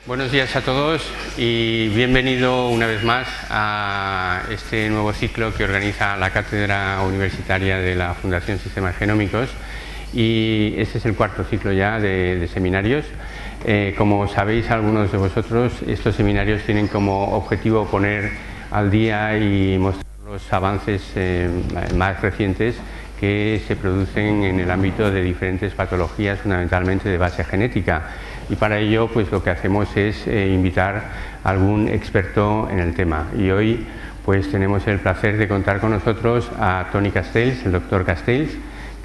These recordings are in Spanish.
Buenos días a todos y bienvenido una vez más a este nuevo ciclo que organiza la Cátedra Universitaria de la Fundación Sistemas Genómicos, y este es el cuarto ciclo ya de seminarios. Como sabéis algunos de vosotros, estos seminarios tienen como objetivo poner al día y mostrar los avances más recientes que se producen en el ámbito de diferentes patologías, fundamentalmente de base genética. Y para ello, pues lo que hacemos es invitar a algún experto en el tema. Y hoy, pues tenemos el placer de contar con nosotros a Toni Castells, el doctor Castells,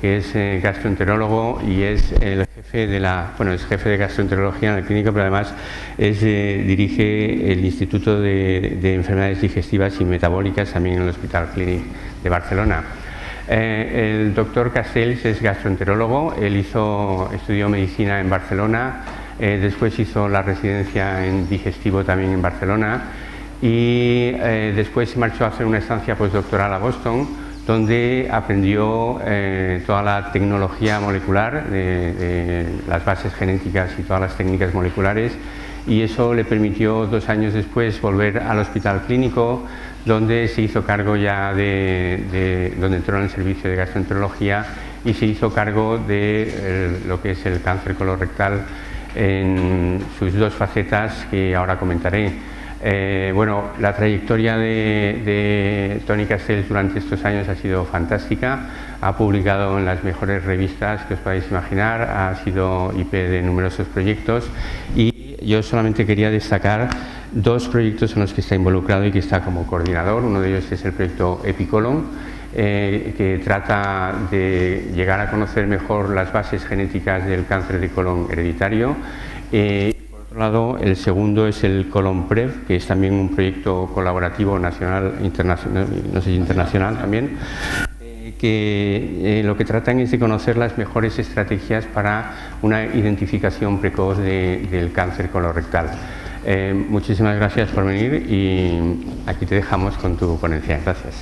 que es gastroenterólogo y es el jefe de es jefe de gastroenterología en la clínica, pero además dirige el Instituto de Enfermedades Digestivas y Metabólicas también en el Hospital Clínic de Barcelona. El doctor Castells es gastroenterólogo. Él estudió medicina en Barcelona, después hizo la residencia en digestivo también en Barcelona y después se marchó a hacer una estancia postdoctoral a Boston, donde aprendió toda la tecnología molecular de las bases genéticas y todas las técnicas moleculares, y eso le permitió 2 años después volver al Hospital Clínico, donde se hizo cargo ya donde entró en el servicio de gastroenterología y se hizo cargo de lo que es el cáncer colorectal en sus 2 facetas que ahora comentaré. La trayectoria de Toni Castells durante estos años ha sido fantástica. Ha publicado en las mejores revistas que os podáis imaginar, ha sido IP de numerosos proyectos, y yo solamente quería destacar 2 proyectos en los que está involucrado y que está como coordinador. Uno de ellos es el proyecto EpiColon, que trata de llegar a conocer mejor las bases genéticas del cáncer de colon hereditario. Por otro lado, el segundo es el ColonPrev, que es también un proyecto colaborativo nacional, internacional, no sé si internacional también, que lo que tratan es de conocer las mejores estrategias para una identificación precoz del cáncer colorectal. Muchísimas gracias por venir y aquí te dejamos con tu ponencia. Gracias.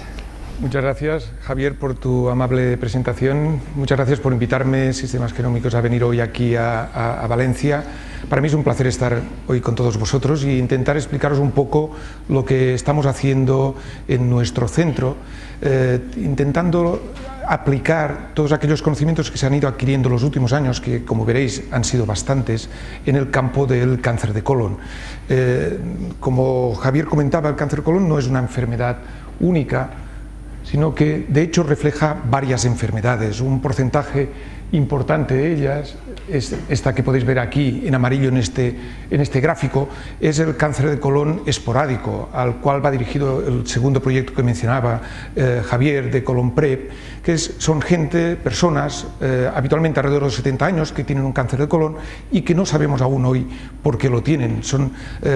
Muchas gracias, Javier, por tu amable presentación. Muchas gracias por invitarme, Sistemas Genómicos, a venir hoy aquí a Valencia. Para mí es un placer estar hoy con todos vosotros e intentar explicaros un poco lo que estamos haciendo en nuestro centro, intentando aplicar todos aquellos conocimientos que se han ido adquiriendo en los últimos años, que como veréis han sido bastantes, en el campo del cáncer de colon. Como Javier comentaba, el cáncer de colon no es una enfermedad única, sino que de hecho refleja varias enfermedades. Un porcentaje importante de ellas, es esta que podéis ver aquí en amarillo en este gráfico, es el cáncer de colon esporádico, al cual va dirigido el segundo proyecto que mencionaba Javier, de ColonPrev, que son personas habitualmente alrededor de los 70 años que tienen un cáncer de colon y que no sabemos aún hoy por qué lo tienen. Son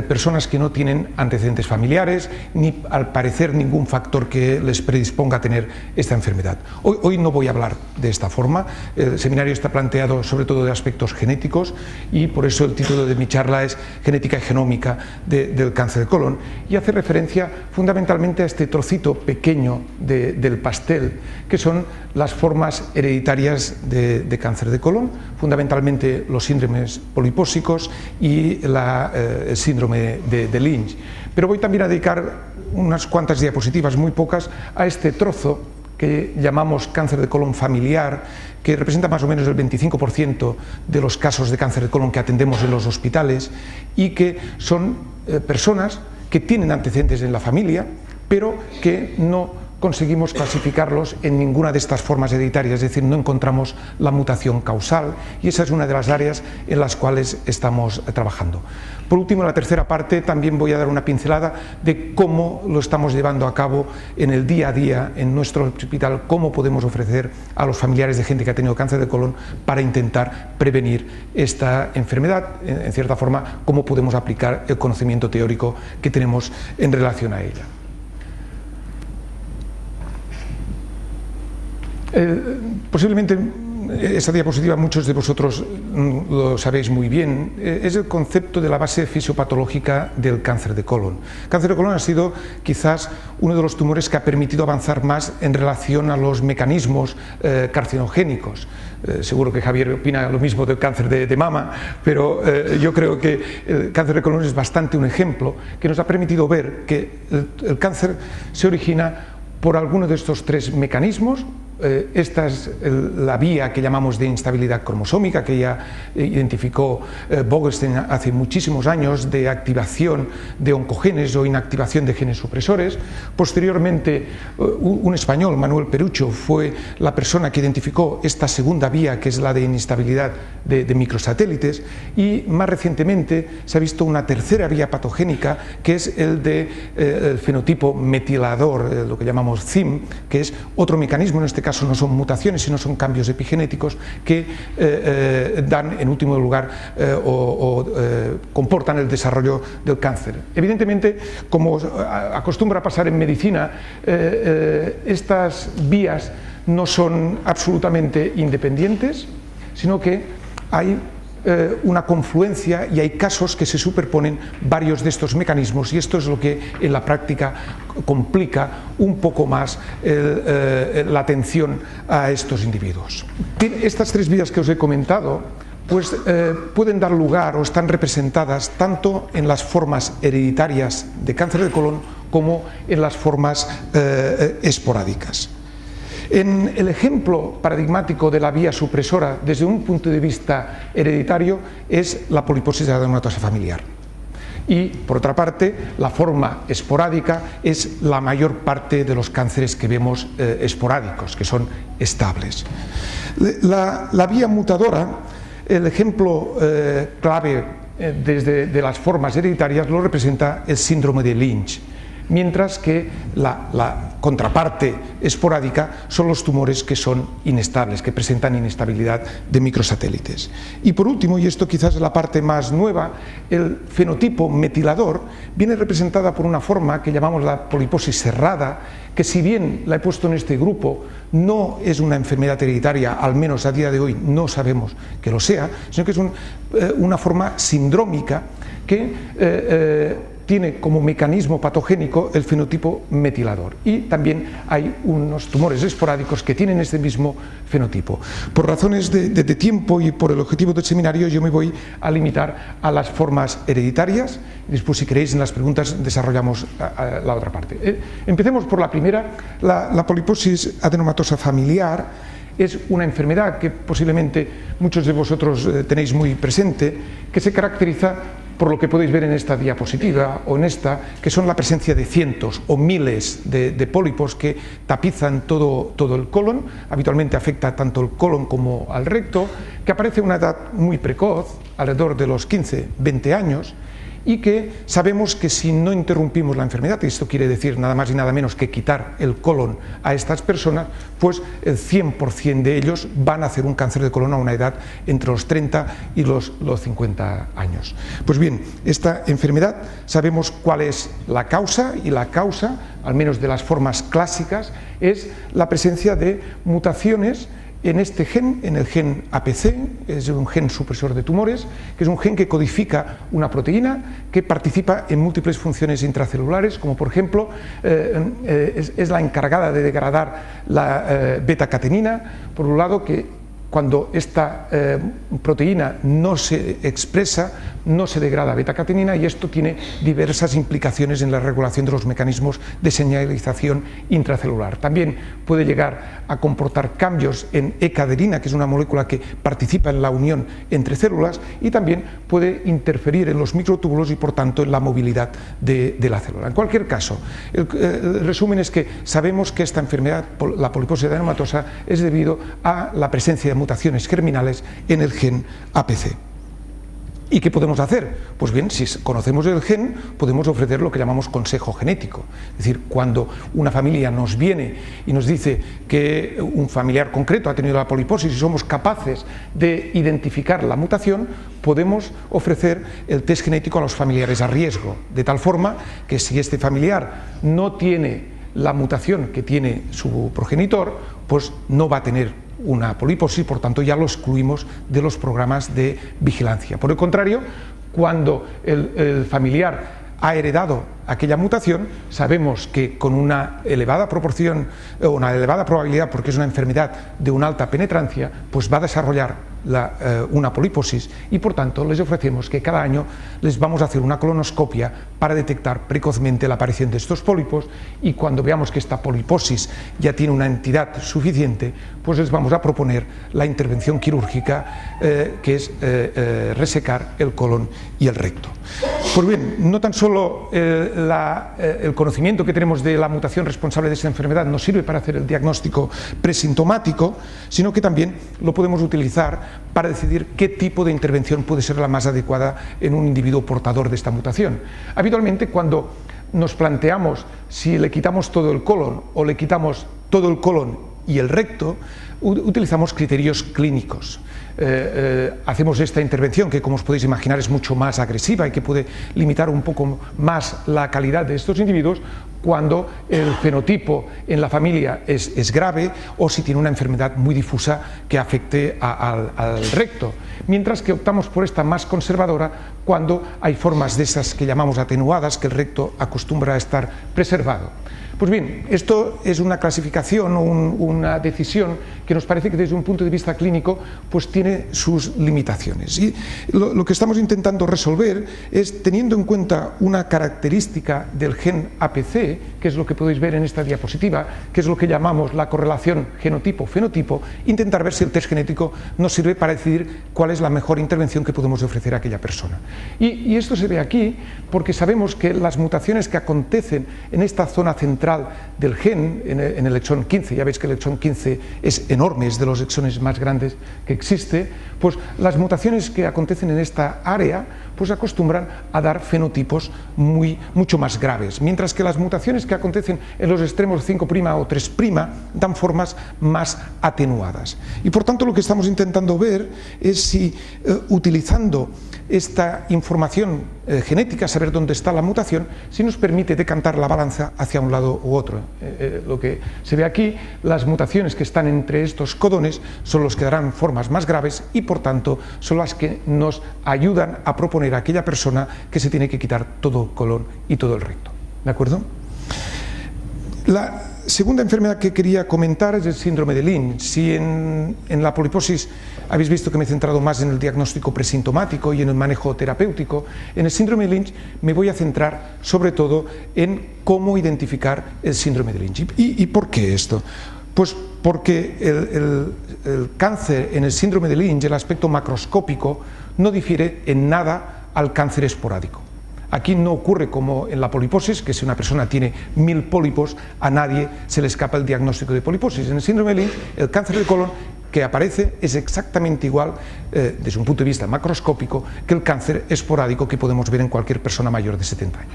personas que no tienen antecedentes familiares ni al parecer ningún factor que les predisponga a tener esta enfermedad. Hoy no voy a hablar de esta forma. El seminario está planteado sobre todo de aspectos genéticos y por eso el título de mi charla es Genética y Genómica del cáncer de colon, y hace referencia fundamentalmente a este trocito pequeño del pastel, que son las formas hereditarias de cáncer de colon, fundamentalmente los síndromes polipósicos y el síndrome de Lynch. Pero voy también a dedicar unas cuantas diapositivas, muy pocas, a este trozo que llamamos cáncer de colon familiar, que representa más o menos el 25% de los casos de cáncer de colon que atendemos en los hospitales, y que son personas que tienen antecedentes en la familia, pero que no conseguimos clasificarlos en ninguna de estas formas hereditarias, es decir, no encontramos la mutación causal, y esa es una de las áreas en las cuales estamos trabajando. Por último, en la tercera parte también voy a dar una pincelada de cómo lo estamos llevando a cabo en el día a día en nuestro hospital, cómo podemos ofrecer a los familiares de gente que ha tenido cáncer de colon para intentar prevenir esta enfermedad, en cierta forma, cómo podemos aplicar el conocimiento teórico que tenemos en relación a ella. Posiblemente esta diapositiva muchos de vosotros lo sabéis muy bien, es el concepto de la base fisiopatológica del cáncer de colon. El cáncer de colon ha sido quizás uno de los tumores que ha permitido avanzar más en relación a los mecanismos carcinogénicos. Seguro que Javier opina lo mismo del cáncer de mama, pero yo creo que el cáncer de colon es bastante un ejemplo que nos ha permitido ver que el cáncer se origina por alguno de estos tres mecanismos. Esta es la vía que llamamos de instabilidad cromosómica, que ya identificó Vogelstein hace muchísimos años, de activación de oncogenes o inactivación de genes supresores. Posteriormente, un español, Manuel Perucho, fue la persona que identificó esta segunda vía, que es la de inestabilidad de microsatélites, y más recientemente se ha visto una tercera vía patogénica, que es el del fenotipo metilador, lo que llamamos CIM, que es otro mecanismo, en este caso no son mutaciones, sino son cambios epigenéticos que dan en último lugar comportan el desarrollo del cáncer. Evidentemente, como acostumbra pasar en medicina, estas vías no son absolutamente independientes, sino que hay una confluencia y hay casos que se superponen varios de estos mecanismos, y esto es lo que en la práctica complica un poco más la atención a estos individuos. Estas tres vías que os he comentado pues pueden dar lugar o están representadas tanto en las formas hereditarias de cáncer de colon como en las formas esporádicas. En el ejemplo paradigmático de la vía supresora desde un punto de vista hereditario es la poliposis adenomatosa familiar. Y, por otra parte, la forma esporádica es la mayor parte de los cánceres que vemos esporádicos, que son estables. La vía mutadora, el ejemplo clave de las formas hereditarias lo representa el síndrome de Lynch, mientras que la contraparte esporádica son los tumores que son inestables, que presentan inestabilidad de microsatélites. Y por último, y esto quizás es la parte más nueva, el fenotipo metilador viene representada por una forma que llamamos la poliposis cerrada, que si bien la he puesto en este grupo, no es una enfermedad hereditaria, al menos a día de hoy no sabemos que lo sea, sino que es una forma sindrómica que tiene como mecanismo patogénico el fenotipo metilador, y también hay unos tumores esporádicos que tienen este mismo fenotipo. Por razones de tiempo y por el objetivo del seminario, yo me voy a limitar a las formas hereditarias. Después, si queréis, en las preguntas desarrollamos la otra parte. Empecemos por la primera. La poliposis adenomatosa familiar es una enfermedad que posiblemente muchos de vosotros tenéis muy presente, que se caracteriza por lo que podéis ver en esta diapositiva o en esta, que son la presencia de cientos o miles de pólipos que tapizan todo el colon. Habitualmente afecta tanto el colon como al recto, que aparece a una edad muy precoz, alrededor de los 15-20 años, y que sabemos que si no interrumpimos la enfermedad, y esto quiere decir nada más y nada menos que quitar el colon a estas personas, pues el 100% de ellos van a hacer un cáncer de colon a una edad entre los 30 y los 50 años. Pues bien, esta enfermedad sabemos cuál es la causa, y la causa, al menos de las formas clásicas, es la presencia de mutaciones en este gen, en el gen APC, es un gen supresor de tumores, que es un gen que codifica una proteína que participa en múltiples funciones intracelulares, como por ejemplo es la encargada de degradar la beta-catenina, por un lado, que cuando esta proteína no se expresa, no se degrada beta-catenina, y esto tiene diversas implicaciones en la regulación de los mecanismos de señalización intracelular. También puede llegar a comportar cambios en E-cadenina, que es una molécula que participa en la unión entre células, y también puede interferir en los microtúbulos y, por tanto, en la movilidad de la célula. En cualquier caso, el resumen es que sabemos que esta enfermedad, la poliposis adenomatosa, es debido a la presencia de mutaciones germinales en el gen APC. ¿Y qué podemos hacer? Pues bien, si conocemos el gen, podemos ofrecer lo que llamamos consejo genético. Es decir, cuando una familia nos viene y nos dice que un familiar concreto ha tenido la poliposis y somos capaces de identificar la mutación, podemos ofrecer el test genético a los familiares a riesgo, de tal forma que si este familiar no tiene la mutación que tiene su progenitor, pues no va a tener una poliposis, por tanto ya lo excluimos de los programas de vigilancia. Por el contrario, cuando el familiar ha heredado aquella mutación, sabemos que con una elevada proporción o una elevada probabilidad, porque es una enfermedad de una alta penetrancia, pues va a desarrollar una poliposis, y por tanto les ofrecemos que cada año les vamos a hacer una colonoscopia para detectar precozmente la aparición de estos pólipos, y cuando veamos que esta poliposis ya tiene una entidad suficiente, pues les vamos a proponer la intervención quirúrgica, que es resecar el colon y el recto. Pues bien, no tan solo el conocimiento que tenemos de la mutación responsable de esta enfermedad nos sirve para hacer el diagnóstico presintomático, sino que también lo podemos utilizar para decidir qué tipo de intervención puede ser la más adecuada en un individuo portador de esta mutación. Habitualmente, cuando nos planteamos si le quitamos todo el colon o le quitamos todo el colon y el recto, utilizamos criterios clínicos. Hacemos esta intervención que, como os podéis imaginar, es mucho más agresiva y que puede limitar un poco más la calidad de estos individuos cuando el fenotipo en la familia es grave o si tiene una enfermedad muy difusa que afecte al recto, mientras que optamos por esta más conservadora cuando hay formas de esas que llamamos atenuadas, que el recto acostumbra a estar preservado. Pues bien, esto es una clasificación o una decisión que nos parece que desde un punto de vista clínico pues tiene sus limitaciones. Y lo que estamos intentando resolver es, teniendo en cuenta una característica del gen APC, que es lo que podéis ver en esta diapositiva, que es lo que llamamos la correlación genotipo-fenotipo, intentar ver si el test genético nos sirve para decidir cuál es la mejor intervención que podemos ofrecer a aquella persona. Y esto se ve aquí porque sabemos que las mutaciones que acontecen en esta zona central del gen, en el exón 15, ya veis que el exón 15 es enorme, es de los exones más grandes que existe, pues las mutaciones que acontecen en esta área pues acostumbran a dar fenotipos mucho más graves, mientras que las mutaciones que acontecen en los extremos 5' o 3' dan formas más atenuadas. Y por tanto lo que estamos intentando ver es si utilizando esta información genética, saber dónde está la mutación, si nos permite decantar la balanza hacia un lado u otro. Lo que se ve aquí, las mutaciones que están entre estos codones son los que darán formas más graves y por tanto son las que nos ayudan a proponer a aquella persona que se tiene que quitar todo el colon y todo el recto. ¿De acuerdo? La segunda enfermedad que quería comentar es el síndrome de Lynch. Si en la poliposis habéis visto que me he centrado más en el diagnóstico presintomático y en el manejo terapéutico, en el síndrome de Lynch me voy a centrar sobre todo en cómo identificar el síndrome de Lynch. ¿Y por qué esto? Pues porque el cáncer en el síndrome de Lynch, el aspecto macroscópico, no difiere en nada al cáncer esporádico. Aquí no ocurre como en la poliposis, que si una persona tiene 1000 pólipos, a nadie se le escapa el diagnóstico de poliposis. En el síndrome de Lynch, el cáncer del colon que aparece es exactamente igual, desde un punto de vista macroscópico, que el cáncer esporádico que podemos ver en cualquier persona mayor de 70 años.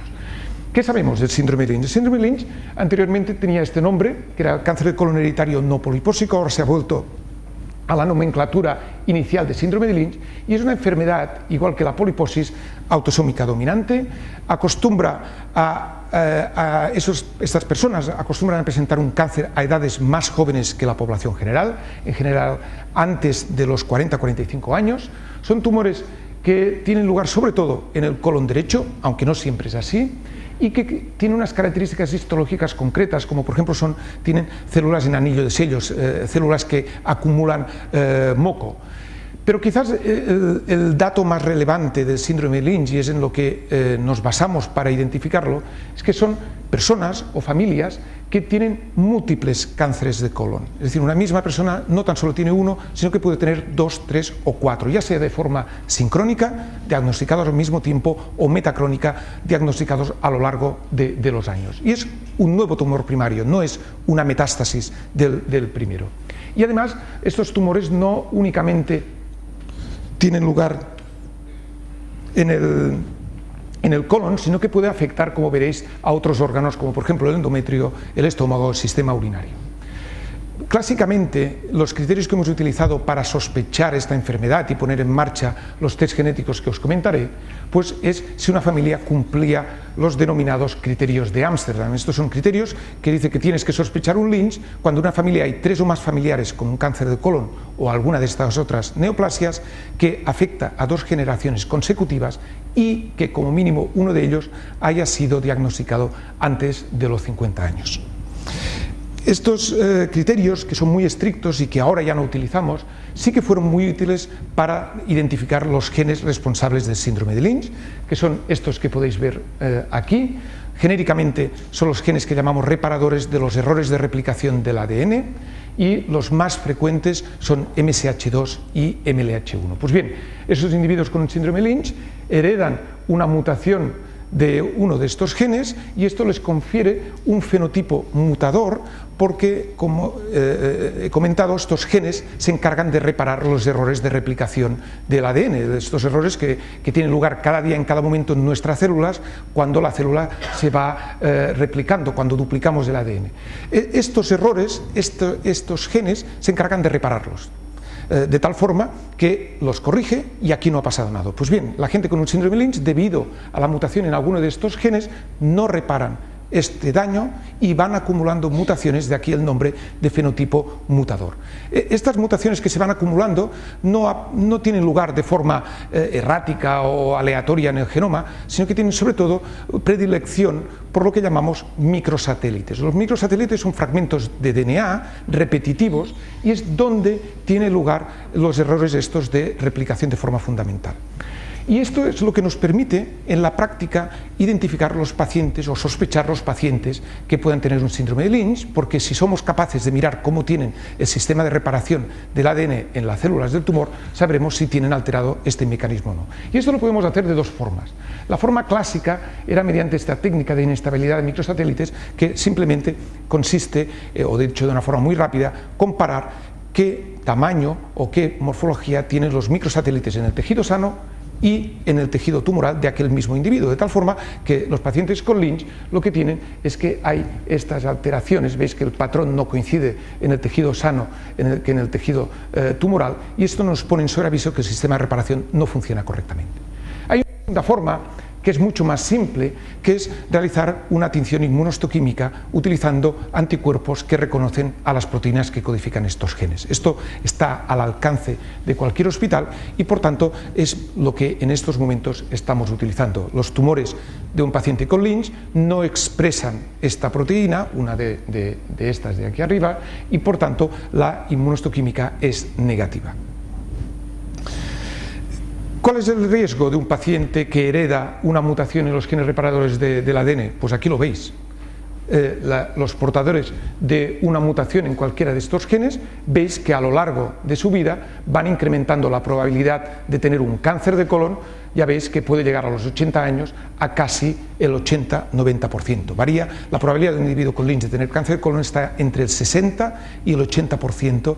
¿Qué sabemos del síndrome de Lynch? El síndrome de Lynch anteriormente tenía este nombre, que era cáncer del colon hereditario no polipósico, ahora se ha vuelto a la nomenclatura inicial de síndrome de Lynch, y es una enfermedad, igual que la poliposis, autosómica dominante. Acostumbra estas personas acostumbran a presentar un cáncer a edades más jóvenes que la población general, en general antes de los 40-45 años. Son tumores que tienen lugar sobre todo en el colon derecho, aunque no siempre es así, y que tienen unas características histológicas concretas, como por ejemplo tienen células en anillo de sellos, células que acumulan moco. Pero quizás el dato más relevante del síndrome de Lynch, y es en lo que nos basamos para identificarlo, es que son personas o familias que tienen múltiples cánceres de colon. Es decir, una misma persona no tan solo tiene uno, sino que puede tener 2, 3 o 4, ya sea de forma sincrónica, diagnosticados al mismo tiempo, o metacrónica, diagnosticados a lo largo de los años. Y es un nuevo tumor primario, no es una metástasis del primero. Y además, estos tumores no únicamente tienen lugar en el colon, sino que puede afectar, como veréis, a otros órganos, como por ejemplo el endometrio, el estómago, el sistema urinario. Clásicamente, los criterios que hemos utilizado para sospechar esta enfermedad y poner en marcha los test genéticos que os comentaré, pues es si una familia cumplía los denominados criterios de Ámsterdam. Estos son criterios que dicen que tienes que sospechar un Lynch cuando en una familia hay 3 o más familiares con un cáncer de colon o alguna de estas otras neoplasias que afecta a 2 generaciones consecutivas y que como mínimo uno de ellos haya sido diagnosticado antes de los 50 años. Estos criterios, que son muy estrictos y que ahora ya no utilizamos, sí que fueron muy útiles para identificar los genes responsables del síndrome de Lynch, que son estos que podéis ver aquí. Genéricamente son los genes que llamamos reparadores de los errores de replicación del ADN y los más frecuentes son MSH2 y MLH1. Pues bien, esos individuos con un síndrome de Lynch heredan una mutación de uno de estos genes y esto les confiere un fenotipo mutador porque, como he comentado, estos genes se encargan de reparar los errores de replicación del ADN, de estos errores que tienen lugar cada día, en cada momento en nuestras células, cuando la célula se va replicando, cuando duplicamos el ADN. Estos errores, estos genes, se encargan de repararlos, de tal forma que los corrige y aquí no ha pasado nada. Pues bien, la gente con un síndrome de Lynch, debido a la mutación en alguno de estos genes, no reparan este daño y van acumulando mutaciones, de aquí el nombre de fenotipo mutador. Estas mutaciones que se van acumulando no tienen lugar de forma errática o aleatoria en el genoma, sino que tienen sobre todo predilección por lo que llamamos microsatélites. Los microsatélites son fragmentos de DNA repetitivos y es donde tienen lugar los errores estos de replicación de forma fundamental. Y esto es lo que nos permite, en la práctica, identificar los pacientes o sospechar los pacientes que puedan tener un síndrome de Lynch, porque si somos capaces de mirar cómo tienen el sistema de reparación del ADN en las células del tumor, sabremos si tienen alterado este mecanismo o no. Y esto lo podemos hacer de 2 formas. La forma clásica era mediante esta técnica de inestabilidad de microsatélites, que simplemente consiste, o de hecho de una forma muy rápida, comparar qué tamaño o qué morfología tienen los microsatélites en el tejido sano y en el tejido tumoral de aquel mismo individuo, de tal forma que los pacientes con Lynch lo que tienen es que hay estas alteraciones, veis que el patrón no coincide en el tejido sano que en el tejido tumoral, y esto nos pone en sobreaviso que el sistema de reparación no funciona correctamente. Hay una segunda forma que es mucho más simple, que es realizar una tinción inmunohistoquímica utilizando anticuerpos que reconocen a las proteínas que codifican estos genes. Esto está al alcance de cualquier hospital y, por tanto, es lo que en estos momentos estamos utilizando. Los tumores de un paciente con Lynch no expresan esta proteína, una de estas de aquí arriba, y, por tanto, la inmunohistoquímica es negativa. ¿Cuál es el riesgo de un paciente que hereda una mutación en los genes reparadores del ADN? Pues aquí lo veis. Los portadores de una mutación en cualquiera de estos genes, veis que a lo largo de su vida van incrementando la probabilidad de tener un cáncer de colon. Ya veis que puede llegar a los 80 años a casi el 80-90%. Varía, la probabilidad de un individuo con Lynch de tener cáncer de colon está entre el 60 y el 80%,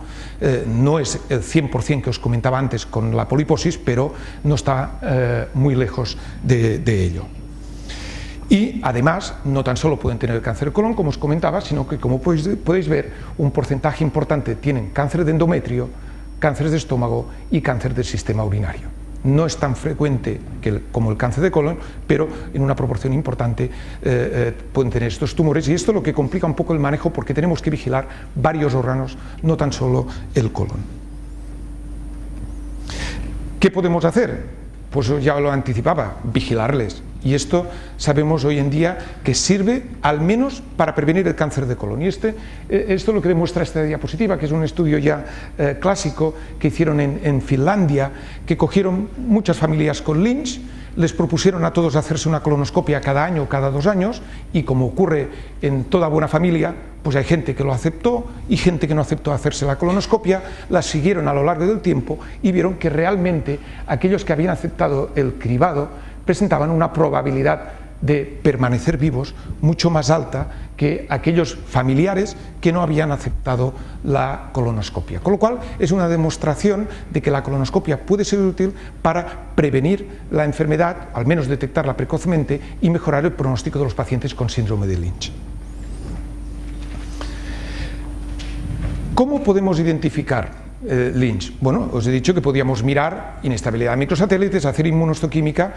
no es el 100% que os comentaba antes con la poliposis, pero no está muy lejos de ello. Y además, no tan solo pueden tener el cáncer de colon, como os comentaba, sino que, como podéis ver, un porcentaje importante tienen cáncer de endometrio, cáncer de estómago y cáncer del sistema urinario. No es tan frecuente como el cáncer de colon, pero en una proporción importante pueden tener estos tumores, y esto es lo que complica un poco el manejo, porque tenemos que vigilar varios órganos, no tan solo el colon. ¿Qué podemos hacer? Pues ya lo anticipaba, vigilarles. Y esto sabemos hoy en día que sirve al menos para prevenir el cáncer de colon. Y esto es lo que demuestra esta diapositiva, que es un estudio ya clásico que hicieron en Finlandia, que cogieron muchas familias con Lynch, les propusieron a todos hacerse una colonoscopia cada año o cada 2 años, y como ocurre en toda buena familia, pues hay gente que lo aceptó y gente que no aceptó hacerse la colonoscopia. La siguieron a lo largo del tiempo y vieron que realmente aquellos que habían aceptado el cribado presentaban una probabilidad de permanecer vivos mucho más alta que aquellos familiares que no habían aceptado la colonoscopia. Con lo cual es una demostración de que la colonoscopia puede ser útil para prevenir la enfermedad, al menos detectarla precozmente, y mejorar el pronóstico de los pacientes con síndrome de Lynch. ¿Cómo podemos identificar Lynch? Bueno, os he dicho que podíamos mirar inestabilidad de microsatélites, hacer inmunohistoquímica,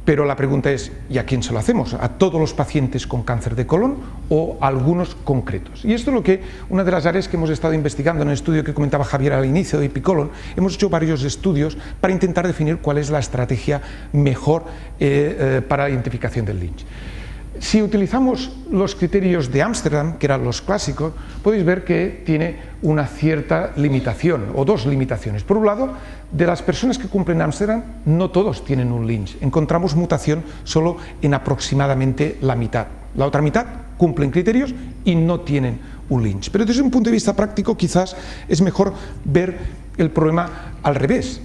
pero la pregunta es, ¿y a quién se lo hacemos? ¿A todos los pacientes con cáncer de colon o a algunos concretos? Y esto es una de las áreas que hemos estado investigando en el estudio que comentaba Javier al inicio de Epicolon. Hemos hecho varios estudios para intentar definir cuál es la estrategia mejor para la identificación del Lynch. Si utilizamos los criterios de Ámsterdam, que eran los clásicos, podéis ver que tiene una cierta limitación, o dos limitaciones. Por un lado, de las personas que cumplen Ámsterdam, no todos tienen un Lynch. Encontramos mutación solo en aproximadamente la mitad. La otra mitad cumplen criterios y no tienen un Lynch. Pero desde un punto de vista práctico, quizás es mejor ver el problema al revés.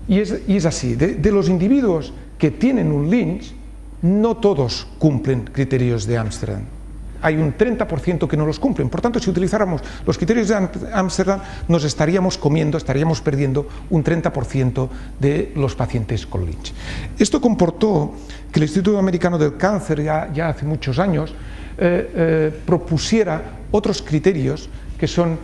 Y es así, de los individuos que tienen un Lynch, no todos cumplen criterios de Ámsterdam. Hay un 30% que no los cumplen. Por tanto, si utilizáramos los criterios de Ámsterdam, nos estaríamos perdiendo un 30% de los pacientes con Lynch. Esto comportó que el Instituto Americano del Cáncer, ya hace muchos años, propusiera otros criterios que son,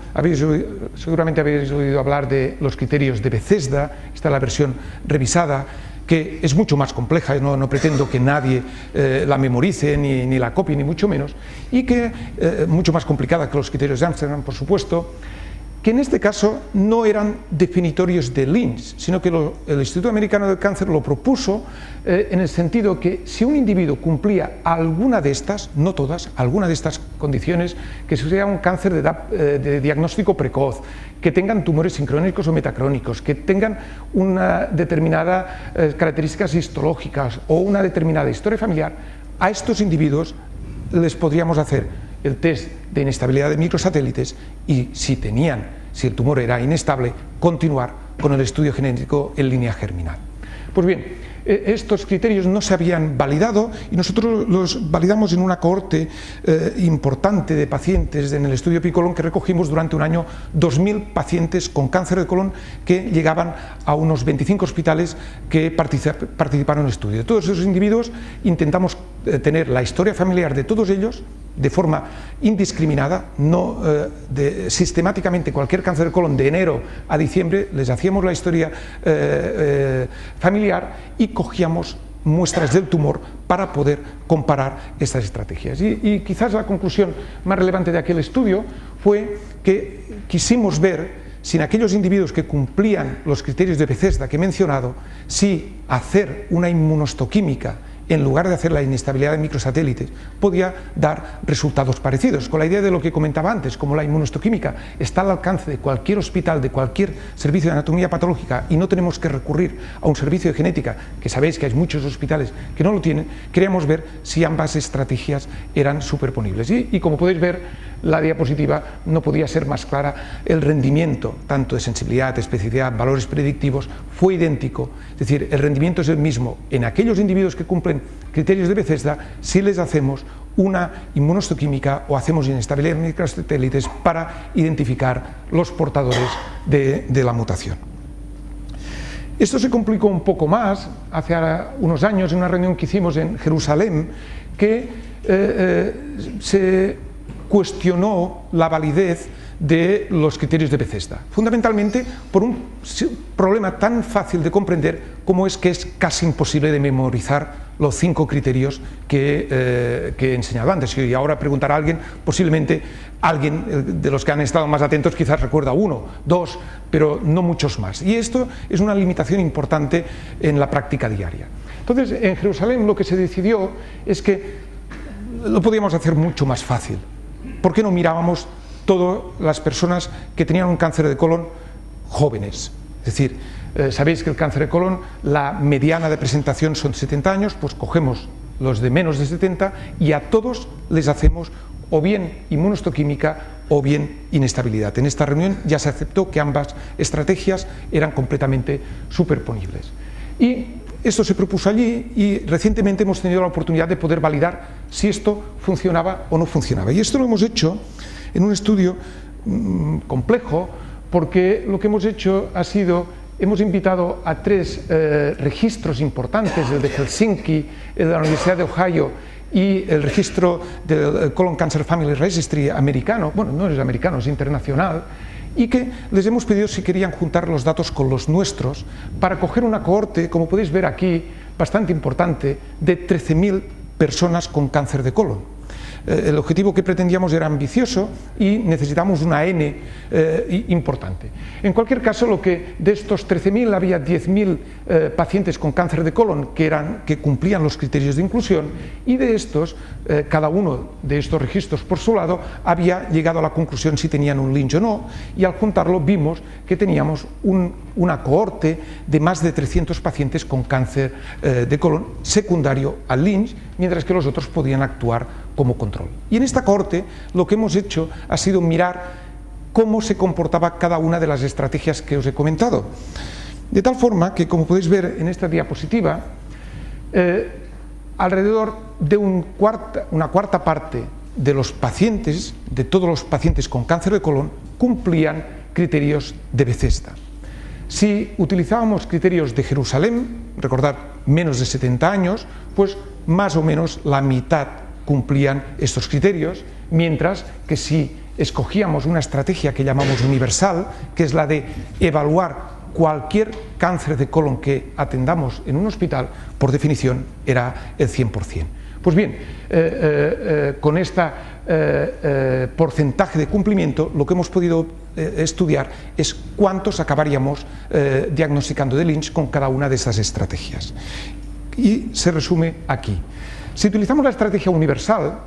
seguramente habéis oído hablar de los criterios de Bethesda, esta es la versión revisada, que es mucho más compleja, no pretendo que nadie la memorice ni la copie, ni mucho menos, y que mucho más complicada que los criterios de Ámsterdam, por supuesto, que en este caso no eran definitorios de Lynch, sino que el Instituto Americano del Cáncer lo propuso en el sentido que si un individuo cumplía alguna de estas, no todas, alguna de estas condiciones, que sea un cáncer de diagnóstico precoz, que tengan tumores sincrónicos o metacrónicos, que tengan una determinada características histológicas o una determinada historia familiar, a estos individuos les podríamos hacer el test de inestabilidad de microsatélites y si el tumor era inestable, continuar con el estudio genético en línea germinal. Pues bien, estos criterios no se habían validado y nosotros los validamos en una cohorte importante de pacientes en el estudio Epicolon que recogimos durante un año 2.000 pacientes con cáncer de colon que llegaban a unos 25 hospitales que participaron en el estudio. De todos esos individuos intentamos tener la historia familiar de todos ellos de forma indiscriminada, no sistemáticamente cualquier cáncer de colon de enero a diciembre, les hacíamos la historia familiar y cogíamos muestras del tumor para poder comparar estas estrategias. Y quizás la conclusión más relevante de aquel estudio fue que quisimos ver si en aquellos individuos que cumplían los criterios de Bethesda que he mencionado, si hacer una inmunohistoquímica en lugar de hacer la inestabilidad de microsatélites, podía dar resultados parecidos, con la idea de lo que comentaba antes, como la inmunohistoquímica está al alcance de cualquier hospital, de cualquier servicio de anatomía patológica y no tenemos que recurrir a un servicio de genética, que sabéis que hay muchos hospitales que no lo tienen, queríamos ver si ambas estrategias eran superponibles. Y como podéis ver, la diapositiva no podía ser más clara, el rendimiento, tanto de sensibilidad, especificidad, valores predictivos, fue idéntico, es decir, el rendimiento es el mismo en aquellos individuos que cumplen criterios de Bethesda si les hacemos una inmunohistoquímica o hacemos inestabilidad de microsatélites para identificar los portadores de la mutación. Esto se complicó un poco más hace unos años en una reunión que hicimos en Jerusalén que se cuestionó la validez de los criterios de Bethesda, fundamentalmente por un problema tan fácil de comprender como es que es casi imposible de memorizar los 5 criterios que he enseñado antes. Y ahora preguntará a alguien, posiblemente alguien de los que han estado más atentos quizás recuerda 1, 2, pero no muchos más. Y esto es una limitación importante en la práctica diaria. Entonces, en Jerusalén lo que se decidió es que lo podíamos hacer mucho más fácil. ¿Por qué no mirábamos todas las personas que tenían un cáncer de colon jóvenes? Es decir, sabéis que el cáncer de colon, la mediana de presentación son 70 años, pues cogemos los de menos de 70 y a todos les hacemos o bien inmunohistoquímica o bien inestabilidad. En esta reunión ya se aceptó que ambas estrategias eran completamente superponibles. Y esto se propuso allí y recientemente hemos tenido la oportunidad de poder validar si esto funcionaba o no funcionaba. Y esto lo hemos hecho en un estudio complejo porque lo que hemos hecho ha sido, hemos invitado a 3 registros importantes, el de Helsinki, el de la Universidad de Ohio y el registro del Colon Cancer Family Registry americano, bueno, no es americano, es internacional, y que les hemos pedido si querían juntar los datos con los nuestros para coger una cohorte, como podéis ver aquí, bastante importante, de 13.000 personas con cáncer de colon. El objetivo que pretendíamos era ambicioso y necesitamos una N importante. En cualquier caso, de estos 13.000 había 10.000 pacientes con cáncer de colon que cumplían los criterios de inclusión, y de estos, cada uno de estos registros por su lado había llegado a la conclusión si tenían un Lynch o no, y al juntarlo vimos que teníamos una cohorte de más de 300 pacientes con cáncer de colon secundario al Lynch, mientras que los otros podían actuar como control. Y en esta cohorte lo que hemos hecho ha sido mirar cómo se comportaba cada una de las estrategias que os he comentado. De tal forma que, como podéis ver en esta diapositiva, alrededor de una cuarta parte de los pacientes, de todos los pacientes con cáncer de colon, cumplían criterios de Bethesda. Si utilizábamos criterios de Jerusalén, recordad, menos de 70 años, pues más o menos la mitad cumplían estos criterios, mientras que si escogíamos una estrategia que llamamos universal, que es la de evaluar cualquier cáncer de colon que atendamos en un hospital, por definición era el 100%. Pues bien, con este porcentaje de cumplimiento, lo que hemos podido estudiar es cuántos acabaríamos diagnosticando de Lynch con cada una de esas estrategias. Y se resume aquí. Si utilizamos la estrategia universal,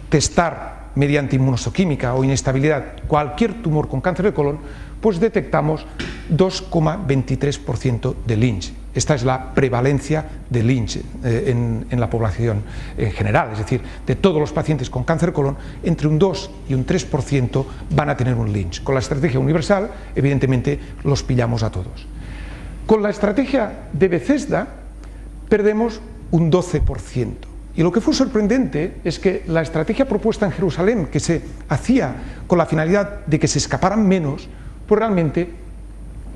testar mediante inmunohistoquímica o inestabilidad cualquier tumor con cáncer de colon, pues detectamos 2,23% de Lynch. Esta es la prevalencia de Lynch en la población en general, es decir, de todos los pacientes con cáncer de colon, entre un 2 y un 3% van a tener un Lynch. Con la estrategia universal, evidentemente, los pillamos a todos. Con la estrategia de Bethesda, perdemos un 12%. Y lo que fue sorprendente es que la estrategia propuesta en Jerusalén, que se hacía con la finalidad de que se escaparan menos, pues realmente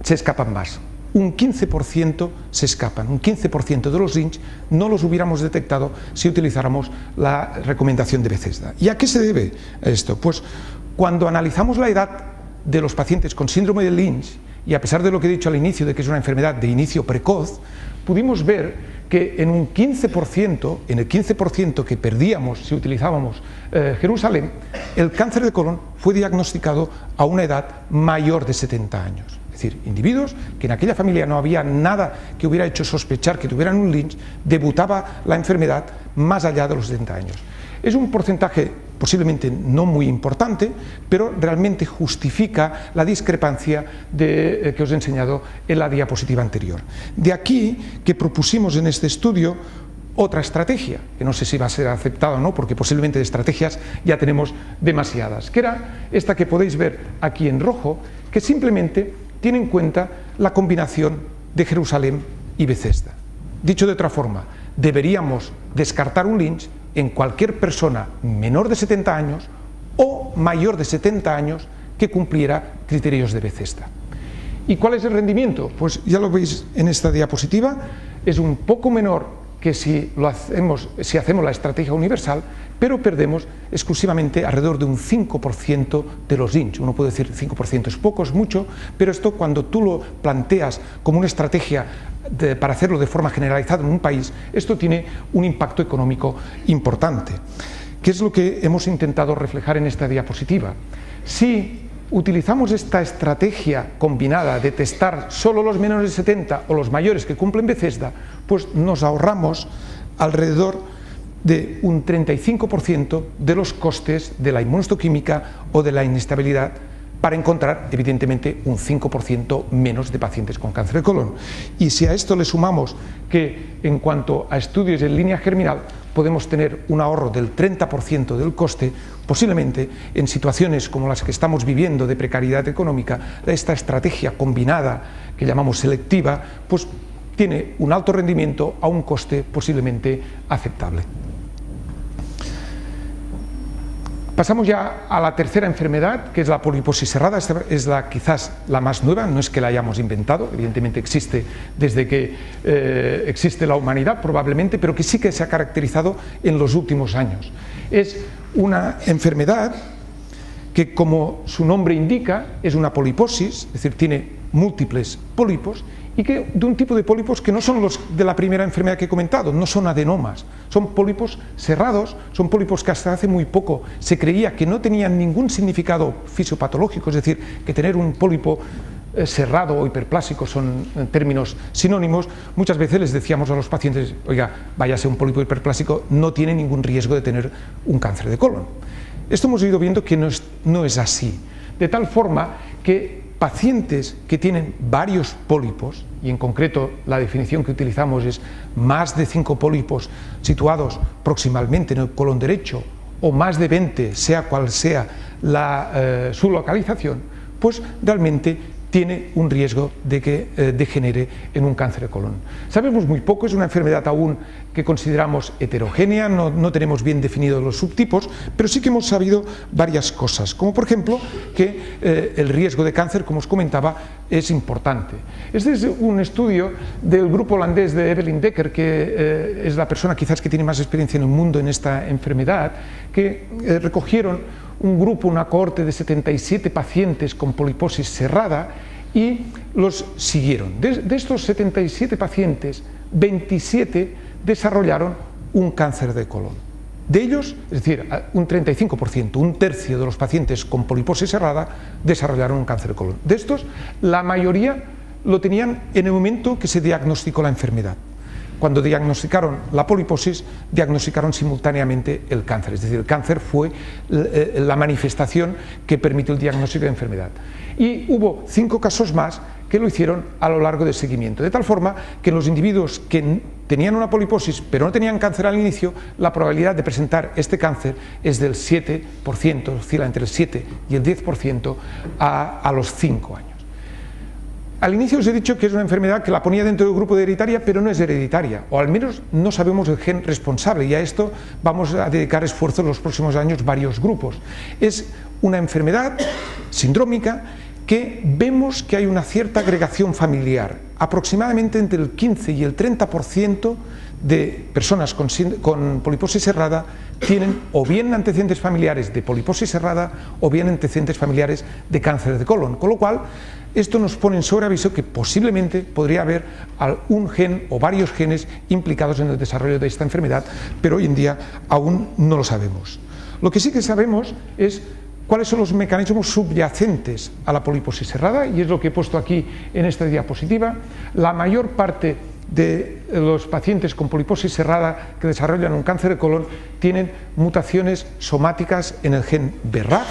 se escapan más. Un 15% se escapan, un 15% de los Lynch no los hubiéramos detectado si utilizáramos la recomendación de Bethesda. ¿Y a qué se debe esto? Pues cuando analizamos la edad de los pacientes con síndrome de Lynch, y a pesar de lo que he dicho al inicio de que es una enfermedad de inicio precoz, pudimos ver que en el 15% que perdíamos si utilizábamos Jerusalén, el cáncer de colon fue diagnosticado a una edad mayor de 70 años. Es decir, individuos que en aquella familia no había nada que hubiera hecho sospechar que tuvieran un Lynch, debutaba la enfermedad más allá de los 70 años. Es un porcentaje posiblemente no muy importante, pero realmente justifica la discrepancia que os he enseñado en la diapositiva anterior. De aquí que propusimos en este estudio otra estrategia, que no sé si va a ser aceptada o no, porque posiblemente de estrategias ya tenemos demasiadas, que era esta que podéis ver aquí en rojo, que simplemente tiene en cuenta la combinación de Jerusalén y Bethesda. Dicho de otra forma, deberíamos descartar un Lynch en cualquier persona menor de 70 años o mayor de 70 años que cumpliera criterios de Bethesda. ¿Y cuál es el rendimiento? Pues ya lo veis en esta diapositiva, es un poco menor que si hacemos la estrategia universal, pero perdemos exclusivamente alrededor de un 5% de los Lynch. Uno puede decir 5% es poco, es mucho, pero esto cuando tú lo planteas como una estrategia para hacerlo de forma generalizada en un país, esto tiene un impacto económico importante. ¿Qué es lo que hemos intentado reflejar en esta diapositiva? Si utilizamos esta estrategia combinada de testar solo los menores de 70 o los mayores que cumplen Bethesda, pues nos ahorramos alrededor de un 35% de los costes de la inmunohistoquímica o de la inestabilidad, para encontrar, evidentemente, un 5% menos de pacientes con cáncer de colon. Y si a esto le sumamos que, en cuanto a estudios en línea germinal, podemos tener un ahorro del 30% del coste, posiblemente en situaciones como las que estamos viviendo de precariedad económica, esta estrategia combinada, que llamamos selectiva, pues tiene un alto rendimiento a un coste posiblemente aceptable. Pasamos ya a la tercera enfermedad, que es la poliposis cerrada. Esta es quizás la más nueva, no es que la hayamos inventado, evidentemente existe desde que existe la humanidad probablemente, pero que sí que se ha caracterizado en los últimos años. Es una enfermedad que, como su nombre indica, es una poliposis, es decir, tiene múltiples pólipos, y que de un tipo de pólipos que no son los de la primera enfermedad que he comentado, no son adenomas, son pólipos cerrados, son pólipos que hasta hace muy poco se creía que no tenían ningún significado fisiopatológico, es decir, que tener un pólipo cerrado o hiperplásico son términos sinónimos. Muchas veces les decíamos a los pacientes, oiga, váyase un pólipo hiperplásico, no tiene ningún riesgo de tener un cáncer de colon. Esto hemos ido viendo que no es así, de tal forma que pacientes que tienen varios pólipos, y en concreto la definición que utilizamos es más de 5 pólipos situados proximalmente en el colon derecho, o más de 20, sea cual sea su localización, pues realmente tiene un riesgo de que degenere en un cáncer de colon. Sabemos muy poco, es una enfermedad aún que consideramos heterogénea, no tenemos bien definidos los subtipos, pero sí que hemos sabido varias cosas, como por ejemplo que el riesgo de cáncer, como os comentaba, es importante. Este es un estudio del grupo holandés de Evelyn Dekker, que es la persona quizás que tiene más experiencia en el mundo en esta enfermedad, que recogieron un grupo, una cohorte de 77 pacientes con poliposis cerrada y los siguieron. De estos 77 pacientes, 27 desarrollaron un cáncer de colon. De ellos, es decir, un 35%, un tercio de los pacientes con poliposis cerrada desarrollaron un cáncer de colon. De estos, la mayoría lo tenían en el momento que se diagnosticó la enfermedad. Cuando diagnosticaron la poliposis, diagnosticaron simultáneamente el cáncer, es decir, el cáncer fue la manifestación que permitió el diagnóstico de enfermedad. Y hubo 5 casos más que lo hicieron a lo largo del seguimiento, de tal forma que en los individuos que tenían una poliposis pero no tenían cáncer al inicio, la probabilidad de presentar este cáncer es del 7%, oscila entre el 7 y el 10% a los 5 años. Al inicio os he dicho que es una enfermedad que la ponía dentro del grupo de hereditaria, pero no es hereditaria, o al menos no sabemos el gen responsable, y a esto vamos a dedicar esfuerzos en los próximos años varios grupos. Es una enfermedad sindrómica que vemos que hay una cierta agregación familiar, aproximadamente entre el 15 y el 30% de personas con poliposis cerrada tienen o bien antecedentes familiares de poliposis cerrada o bien antecedentes familiares de cáncer de colon, con lo cual esto nos pone en sobreaviso que posiblemente podría haber un gen o varios genes implicados en el desarrollo de esta enfermedad, pero hoy en día aún no lo sabemos. Lo que sí que sabemos es cuáles son los mecanismos subyacentes a la poliposis cerrada, y es lo que he puesto aquí en esta diapositiva. La mayor parte de los pacientes con poliposis cerrada que desarrollan un cáncer de colon tienen mutaciones somáticas en el gen BRAF.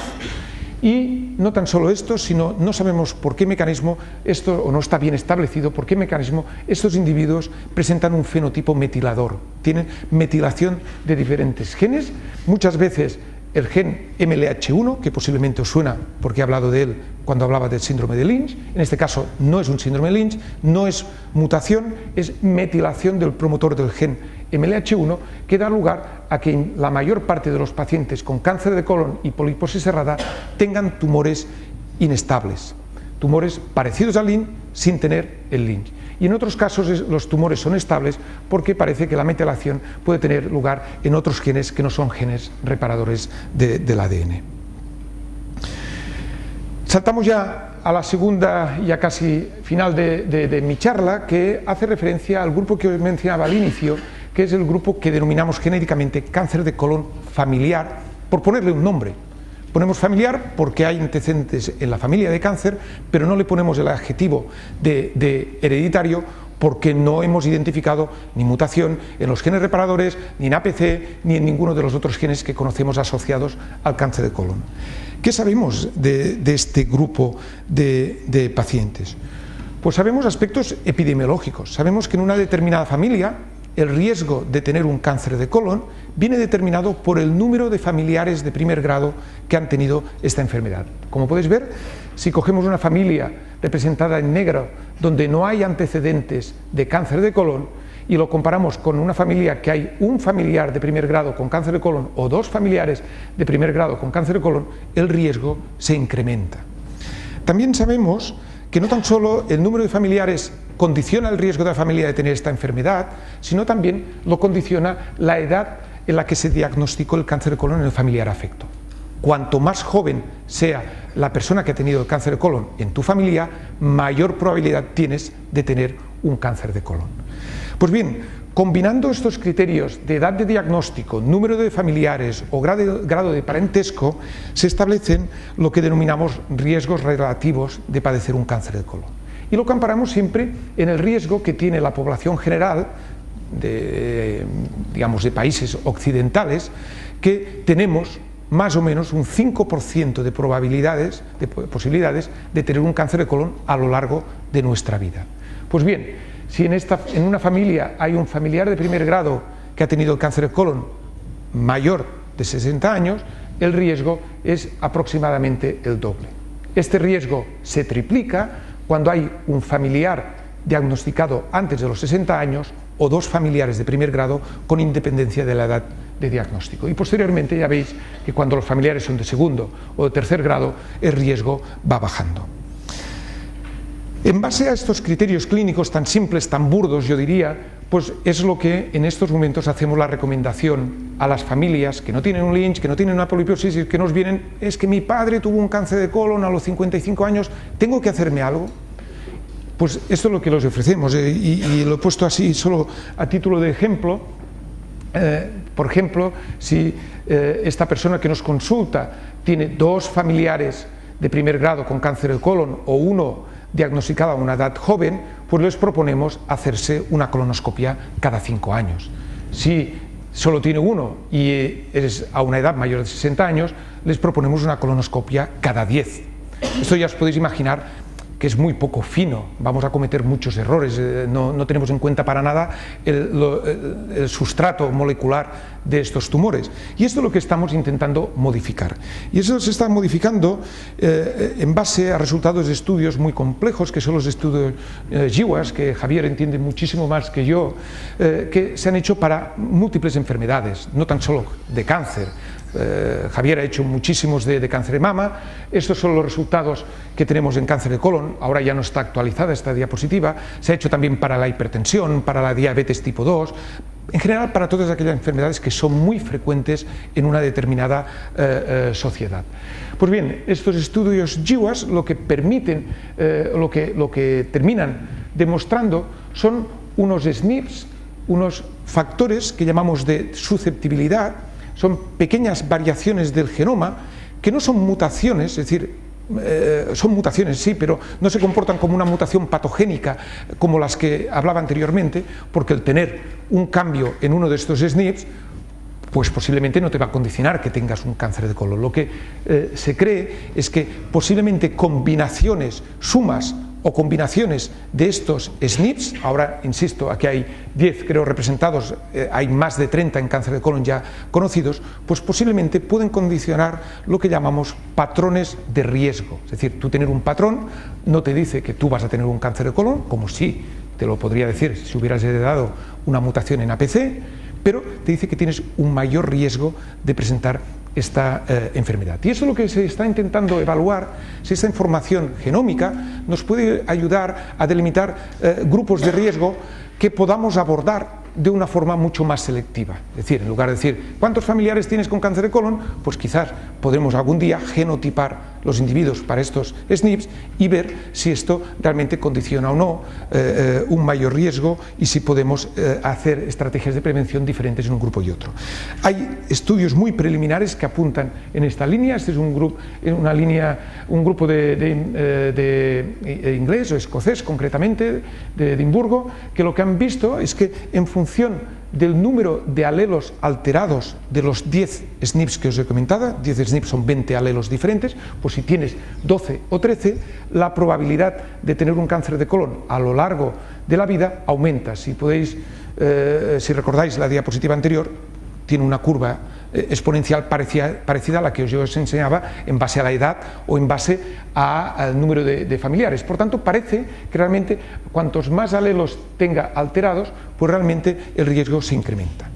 Y no tan solo esto, sino no sabemos por qué mecanismo esto, o no está bien establecido por qué mecanismo estos individuos presentan un fenotipo metilador, tienen metilación de diferentes genes, muchas veces el gen MLH1, que posiblemente os suena porque he hablado de él cuando hablaba del síndrome de Lynch. En este caso no es un síndrome de Lynch, no es mutación, es metilación del promotor del gen MLH1, que da lugar a que la mayor parte de los pacientes con cáncer de colon y poliposis cerrada tengan tumores inestables, tumores parecidos al Lynch sin tener el Lynch. Y en otros casos los tumores son estables porque parece que la metilación puede tener lugar en otros genes que no son genes reparadores del ADN. Saltamos ya a la segunda, ya casi final de mi charla, que hace referencia al grupo que os mencionaba al inicio, que es el grupo que denominamos genéricamente cáncer de colon familiar, por ponerle un nombre. Ponemos familiar porque hay antecedentes en la familia de cáncer, pero no le ponemos el adjetivo de hereditario porque no hemos identificado ni mutación en los genes reparadores, ni en APC, ni en ninguno de los otros genes que conocemos asociados al cáncer de colon. ¿Qué sabemos de este grupo de pacientes? Pues sabemos aspectos epidemiológicos. Sabemos que en una determinada familia el riesgo de tener un cáncer de colon viene determinado por el número de familiares de primer grado que han tenido esta enfermedad. Como podéis ver, si cogemos una familia representada en negro donde no hay antecedentes de cáncer de colon y lo comparamos con una familia que hay un familiar de primer grado con cáncer de colon o 2 familiares de primer grado con cáncer de colon, el riesgo se incrementa. También sabemos que no tan solo el número de familiares condiciona el riesgo de la familia de tener esta enfermedad, sino también lo condiciona la edad en la que se diagnosticó el cáncer de colon en el familiar afecto. cuanto más joven sea la persona que ha tenido el cáncer de colon en tu familia, mayor probabilidad tienes de tener un cáncer de colon. Pues bien, combinando estos criterios de edad de diagnóstico, número de familiares o grado de parentesco, se establecen lo que denominamos riesgos relativos de padecer un cáncer de colon. Y lo comparamos siempre en el riesgo que tiene la población general de países occidentales, que tenemos más o menos un 5% de posibilidades de tener un cáncer de colon a lo largo de nuestra vida. Pues bien, si en una familia hay un familiar de primer grado que ha tenido el cáncer de colon mayor de 60 años, el riesgo es aproximadamente el doble. Este riesgo se triplica cuando hay un familiar diagnosticado antes de los 60 años o dos familiares de primer grado con independencia de la edad de diagnóstico. Y posteriormente ya veis que cuando los familiares son de segundo o de tercer grado, el riesgo va bajando. En base a estos criterios clínicos tan simples, tan burdos, yo diría, pues es lo que en estos momentos hacemos la recomendación a las familias que no tienen un Lynch, que no tienen una poliposis, que nos vienen, es que mi padre tuvo un cáncer de colon a los 55 años, ¿tengo que hacerme algo? Pues esto es lo que les ofrecemos, y lo he puesto así solo a título de ejemplo. Por ejemplo, si esta persona que nos consulta tiene dos familiares de primer grado con cáncer de colon o uno diagnosticado a una edad joven, pues les proponemos hacerse una colonoscopia cada 5 años. Si solo tiene uno y es a una edad mayor de 60 años, les proponemos una colonoscopia cada 10. Esto ya os podéis imaginar que es muy poco fino, vamos a cometer muchos errores, no tenemos en cuenta para nada el sustrato molecular de estos tumores. Y esto es lo que estamos intentando modificar. Y eso se está modificando en base a resultados de estudios muy complejos, que son los estudios GWAS, que Javier entiende muchísimo más que yo, que se han hecho para múltiples enfermedades, no tan solo de cáncer. Javier ha hecho muchísimos de cáncer de mama. Estos son los resultados que tenemos en cáncer de colon. Ahora ya no está actualizada esta diapositiva. Se ha hecho también para la hipertensión, para la diabetes tipo 2, en general para todas aquellas enfermedades que son muy frecuentes en una determinada sociedad. Pues bien, estos estudios GWAS lo que permiten, lo que terminan demostrando son unos SNPs, unos factores que llamamos de susceptibilidad. Son pequeñas variaciones del genoma que no son mutaciones, es decir, son mutaciones sí, pero no se comportan como una mutación patogénica como las que hablaba anteriormente, porque el tener un cambio en uno de estos SNPs pues posiblemente no te va a condicionar que tengas un cáncer de colon. Lo que se cree es que posiblemente combinaciones, sumas o combinaciones de estos SNPs, ahora insisto, aquí hay 10 creo representados, hay más de 30 en cáncer de colon ya conocidos, pues posiblemente pueden condicionar lo que llamamos patrones de riesgo. Es decir, tú tener un patrón no te dice que tú vas a tener un cáncer de colon, como sí te lo podría decir si hubieras heredado una mutación en APC, pero te dice que tienes un mayor riesgo de presentar esta enfermedad. Y eso es lo que se está intentando evaluar, si esta información genómica nos puede ayudar a delimitar grupos de riesgo que podamos abordar de una forma mucho más selectiva. Es decir, en lugar de decir, ¿cuántos familiares tienes con cáncer de colon? Pues quizás podremos algún día genotipar los individuos para estos SNPs y ver si esto realmente condiciona o no un mayor riesgo y si podemos hacer estrategias de prevención diferentes en un grupo y otro. Hay estudios muy preliminares que apuntan en esta línea. Este es un grupo de inglés o escocés concretamente, de Edimburgo, que lo que han visto es que en función del número de alelos alterados de los 10 SNPs que os he comentado, 10 SNPs son 20 alelos diferentes, pues si tienes 12 o 13, la probabilidad de tener un cáncer de colon a lo largo de la vida aumenta. Si si recordáis la diapositiva anterior, tiene una curva exponencial parecida a la que yo os enseñaba en base a la edad o en base al número de familiares. Por tanto, parece que realmente cuantos más alelos tenga alterados, pues realmente el riesgo se incrementa.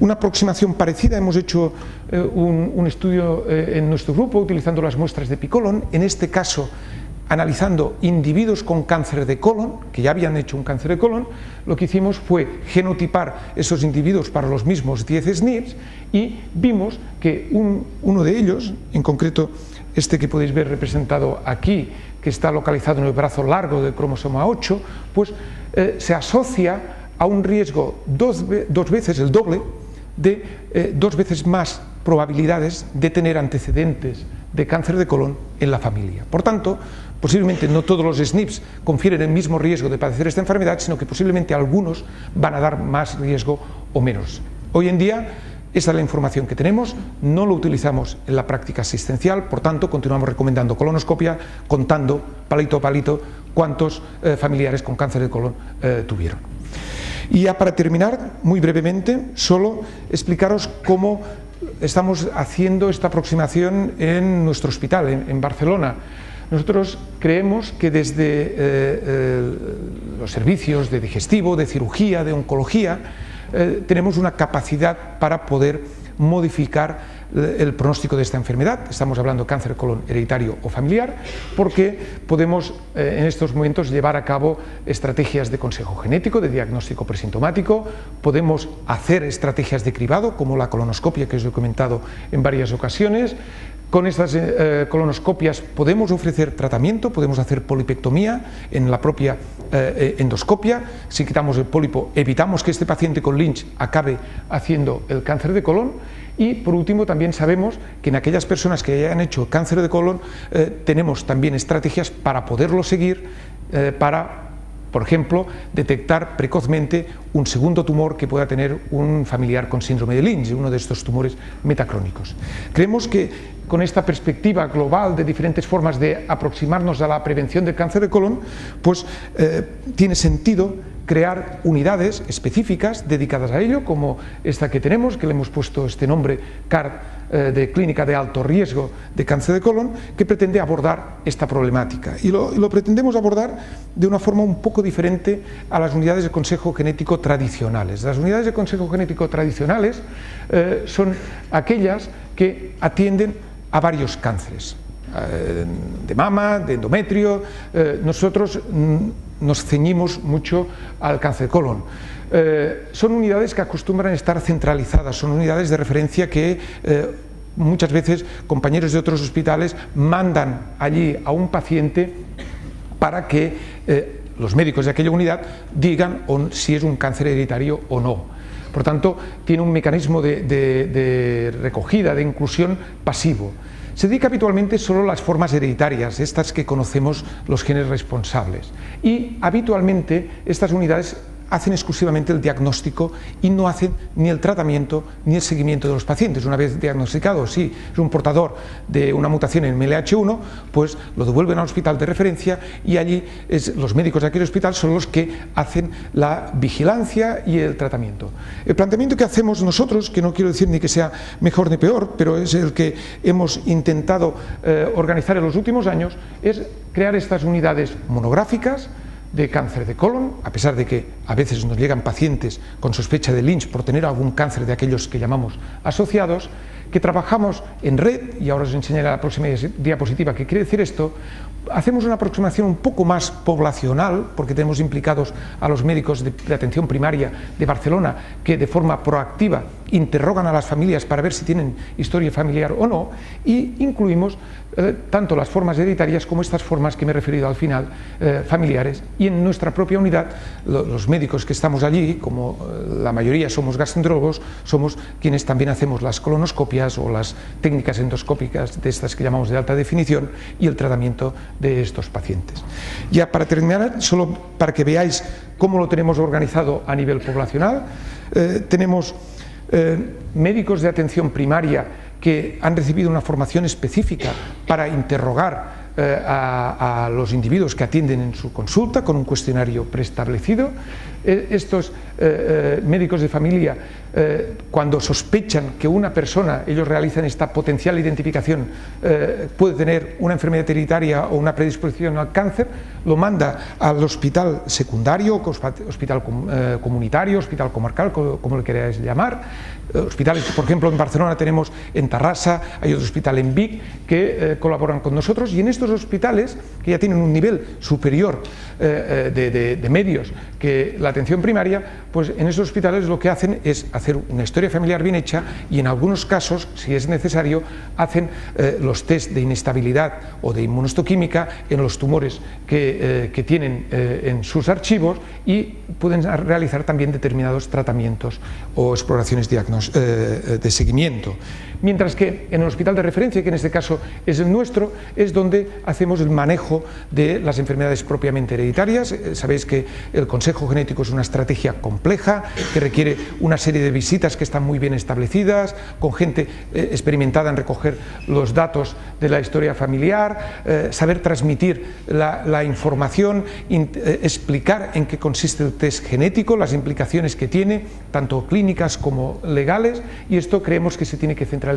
Una aproximación parecida, hemos hecho un estudio en nuestro grupo utilizando las muestras de Picolon. En este caso analizando individuos con cáncer de colon, que ya habían hecho un cáncer de colon, lo que hicimos fue genotipar esos individuos para los mismos 10 SNPs y vimos que uno de ellos, en concreto este que podéis ver representado aquí, que está localizado en el brazo largo del cromosoma 8, pues se asocia a un riesgo dos veces el doble de 2 veces más probabilidades de tener antecedentes de cáncer de colon en la familia. Por tanto, posiblemente no todos los SNPs confieren el mismo riesgo de padecer esta enfermedad, sino que posiblemente algunos van a dar más riesgo o menos. Hoy en día, esa es la información que tenemos, no lo utilizamos en la práctica asistencial, por tanto, continuamos recomendando colonoscopia, contando palito a palito cuántos familiares con cáncer de colon tuvieron. Y ya para terminar, muy brevemente, solo explicaros cómo estamos haciendo esta aproximación en nuestro hospital, en Barcelona. Nosotros creemos que desde los servicios de digestivo, de cirugía, de oncología, tenemos una capacidad para poder modificar el pronóstico de esta enfermedad. Estamos hablando de cáncer de colon hereditario o familiar, porque podemos en estos momentos llevar a cabo estrategias de consejo genético, de diagnóstico presintomático, podemos hacer estrategias de cribado, como la colonoscopia que os he comentado en varias ocasiones. Con estas colonoscopias podemos ofrecer tratamiento, podemos hacer polipectomía en la propia endoscopia. Si quitamos el pólipo, evitamos que este paciente con Lynch acabe haciendo el cáncer de colon. Y por último, también sabemos que en aquellas personas que hayan hecho cáncer de colon tenemos también estrategias para poderlo seguir, por ejemplo, detectar precozmente un segundo tumor que pueda tener un familiar con síndrome de Lynch, uno de estos tumores metacrónicos. Creemos que con esta perspectiva global de diferentes formas de aproximarnos a la prevención del cáncer de colon, pues tiene sentido crear unidades específicas dedicadas a ello, como esta que tenemos, que le hemos puesto este nombre CART, de clínica de alto riesgo de cáncer de colon, que pretende abordar esta problemática. Y lo pretendemos abordar de una forma un poco diferente a las unidades de consejo genético tradicionales. Las unidades de consejo genético tradicionales son aquellas que atienden a varios cánceres, de mama, de endometrio. Nosotros nos ceñimos mucho al cáncer de colon. Son unidades que acostumbran a estar centralizadas, son unidades de referencia que muchas veces compañeros de otros hospitales mandan allí a un paciente para que los médicos de aquella unidad digan si es un cáncer hereditario o no. Por tanto, tiene un mecanismo de recogida, de inclusión pasivo. Se dedica habitualmente solo a las formas hereditarias, estas que conocemos los genes responsables. Y habitualmente estas unidades hacen exclusivamente el diagnóstico y no hacen ni el tratamiento ni el seguimiento de los pacientes. Una vez diagnosticado, si es un portador de una mutación en MLH1, pues lo devuelven al hospital de referencia y allí los médicos de aquel hospital son los que hacen la vigilancia y el tratamiento. El planteamiento que hacemos nosotros, que no quiero decir ni que sea mejor ni peor, pero es el que hemos intentado organizar en los últimos años, es crear estas unidades monográficas de cáncer de colon, a pesar de que a veces nos llegan pacientes con sospecha de Lynch por tener algún cáncer de aquellos que llamamos asociados, que trabajamos en red, y ahora os enseñaré la próxima diapositiva qué quiere decir esto. Hacemos una aproximación un poco más poblacional, porque tenemos implicados a los médicos de atención primaria de Barcelona, que de forma proactiva interrogan a las familias para ver si tienen historia familiar o no, y incluimos tanto las formas hereditarias como estas formas que me he referido al final, familiares. Y en nuestra propia unidad, los médicos que estamos allí, como la mayoría somos gastroenterólogos, somos quienes también hacemos las colonoscopias o las técnicas endoscópicas de estas que llamamos de alta definición y el tratamiento de estos pacientes. Ya para terminar, solo para que veáis cómo lo tenemos organizado a nivel poblacional, tenemos médicos de atención primaria que han recibido una formación específica para interrogar a los individuos que atienden en su consulta con un cuestionario preestablecido. estos médicos de familia, cuando sospechan que una persona, ellos realizan esta potencial identificación, puede tener una enfermedad hereditaria o una predisposición al cáncer, lo manda al hospital secundario, hospital comunitario, hospital comarcal, como le queráis llamar. Hospitales, por ejemplo, en Barcelona tenemos en Tarrasa, hay otro hospital en Vic que colaboran con nosotros, y en estos hospitales, que ya tienen un nivel superior de medios que la atención primaria, pues en esos hospitales lo que hacen es hacer una historia familiar bien hecha, y en algunos casos, si es necesario, hacen los test de inestabilidad o de inmunohistoquímica en los tumores que tienen en sus archivos, y pueden realizar también determinados tratamientos o exploraciones de seguimiento. Mientras que en el hospital de referencia, que en este caso es el nuestro, es donde hacemos el manejo de las enfermedades propiamente hereditarias. Sabéis que el consejo genético es una estrategia compleja que requiere una serie de visitas que están muy bien establecidas, con gente experimentada en recoger los datos de la historia familiar, saber transmitir la información, explicar en qué consiste el test genético, las implicaciones que tiene, tanto clínicas como legales, y esto creemos que se tiene que centralizar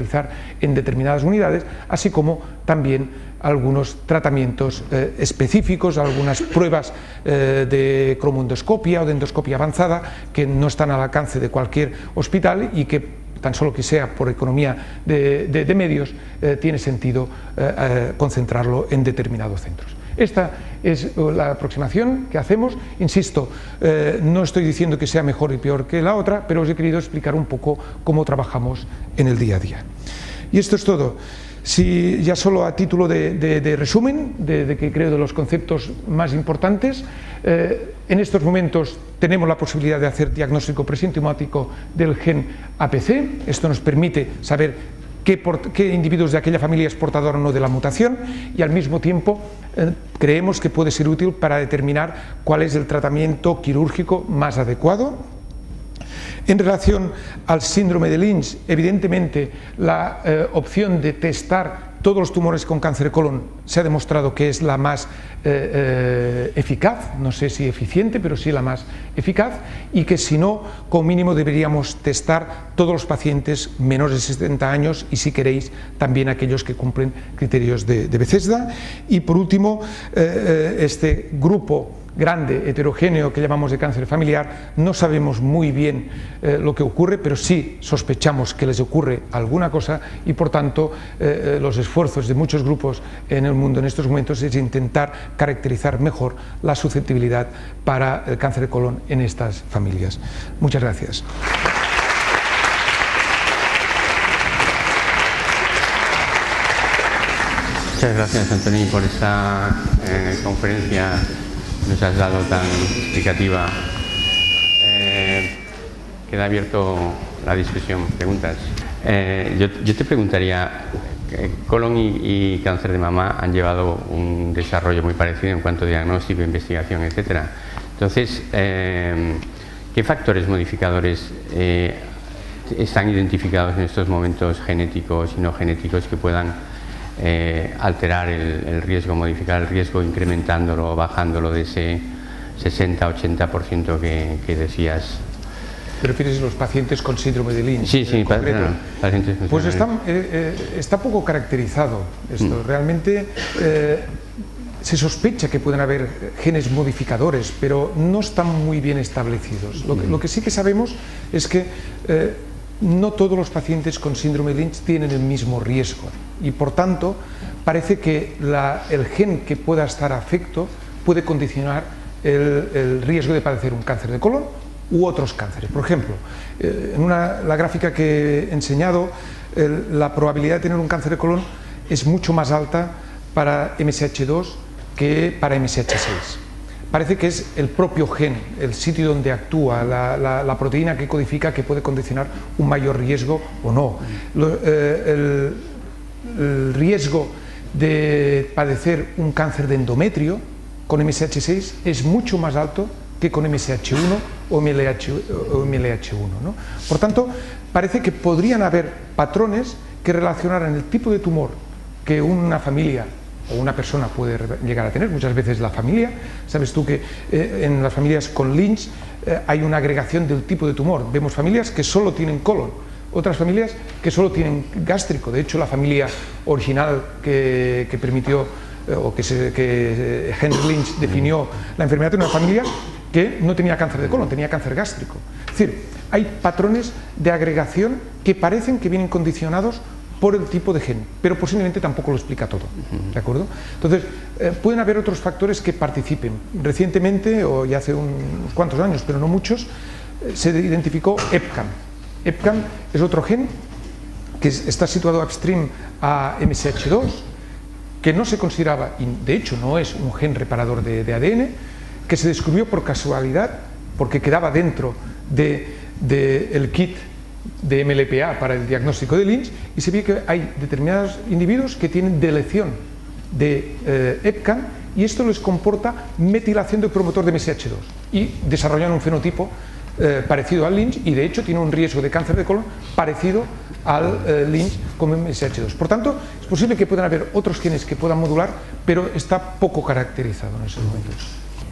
en determinadas unidades, así como también algunos tratamientos específicos, algunas pruebas de cromoendoscopia o de endoscopia avanzada que no están al alcance de cualquier hospital, y que tan solo que sea por economía de medios, tiene sentido concentrarlo en determinados centros. Esta es la aproximación que hacemos. Insisto, no estoy diciendo que sea mejor y peor que la otra, pero os he querido explicar un poco cómo trabajamos en el día a día. Y esto es todo. Si ya solo a título de resumen, de que creo de los conceptos más importantes, en estos momentos tenemos la posibilidad de hacer diagnóstico presintomático del gen APC. Esto nos permite saber qué individuos de aquella familia es portador o no de la mutación, y al mismo tiempo creemos que puede ser útil para determinar cuál es el tratamiento quirúrgico más adecuado. En relación al síndrome de Lynch, evidentemente la opción de testar todos los tumores con cáncer de colon se ha demostrado que es la más eficaz, no sé si eficiente, pero sí la más eficaz, y que si no, como mínimo deberíamos testar todos los pacientes menores de 70 años y, si queréis, también aquellos que cumplen criterios de Bethesda. Y por último, este grupo grande, heterogéneo, que llamamos de cáncer familiar, no sabemos muy bien lo que ocurre, pero sí sospechamos que les ocurre alguna cosa, y por tanto los esfuerzos de muchos grupos en el mundo en estos momentos es intentar caracterizar mejor la susceptibilidad para el cáncer de colon en estas familias. Muchas gracias. Muchas gracias, Antoni, por esta conferencia que nos has dado tan explicativa. Queda abierto la discusión, preguntas. Yo te preguntaría, colon y cáncer de mama han llevado un desarrollo muy parecido en cuanto a diagnóstico, investigación, etcétera. Entonces, ¿qué factores modificadores están identificados en estos momentos, genéticos y no genéticos, que puedan alterar el riesgo, modificar el riesgo, incrementándolo o bajándolo de ese 60-80% que decías? ¿Te refieres a los pacientes con síndrome de Lynch? Sí, pacientes con pues síndrome de Lynch. Está poco caracterizado esto. Realmente se sospecha que pueden haber genes modificadores, pero no están muy bien establecidos. Lo que sí que sabemos es que no todos los pacientes con síndrome de Lynch tienen el mismo riesgo, y por tanto parece que el gen que pueda estar afecto puede condicionar el riesgo de padecer un cáncer de colon u otros cánceres. Por ejemplo, en la gráfica que he enseñado, la probabilidad de tener un cáncer de colon es mucho más alta para MSH2 que para MSH6. Parece que es el propio gen, el sitio donde actúa, la proteína que codifica, que puede condicionar un mayor riesgo o no. El riesgo de padecer un cáncer de endometrio con MSH6 es mucho más alto que con MSH1 o MLH1, ¿no? Por tanto, parece que podrían haber patrones que relacionaran el tipo de tumor que una familia o una persona puede llegar a tener, muchas veces la familia. Sabes tú que en las familias con Lynch hay una agregación del tipo de tumor. Vemos familias que solo tienen colon, otras familias que solo tienen gástrico. De hecho, la familia original que permitió o que Henry Lynch definió la enfermedad era una familia que no tenía cáncer de colon, tenía cáncer gástrico. Es decir, hay patrones de agregación que parecen que vienen condicionados por el tipo de gen, pero posiblemente tampoco lo explica todo, ¿de acuerdo? Entonces, pueden haber otros factores que participen. Recientemente, o ya hace unos cuantos años, pero no muchos, se identificó EpCAM. EpCAM es otro gen que está situado upstream a MSH2, que no se consideraba, y de hecho no es un gen reparador de ADN, que se descubrió por casualidad, porque quedaba dentro del kit de MLPA para el diagnóstico de Lynch, y se vio que hay determinados individuos que tienen deleción de EpCAM, y esto les comporta metilación del promotor de MSH2 y desarrollan un fenotipo parecido al Lynch, y de hecho tiene un riesgo de cáncer de colon parecido al Lynch con MSH2. Por tanto, es posible que puedan haber otros genes que puedan modular, pero está poco caracterizado en esos momentos.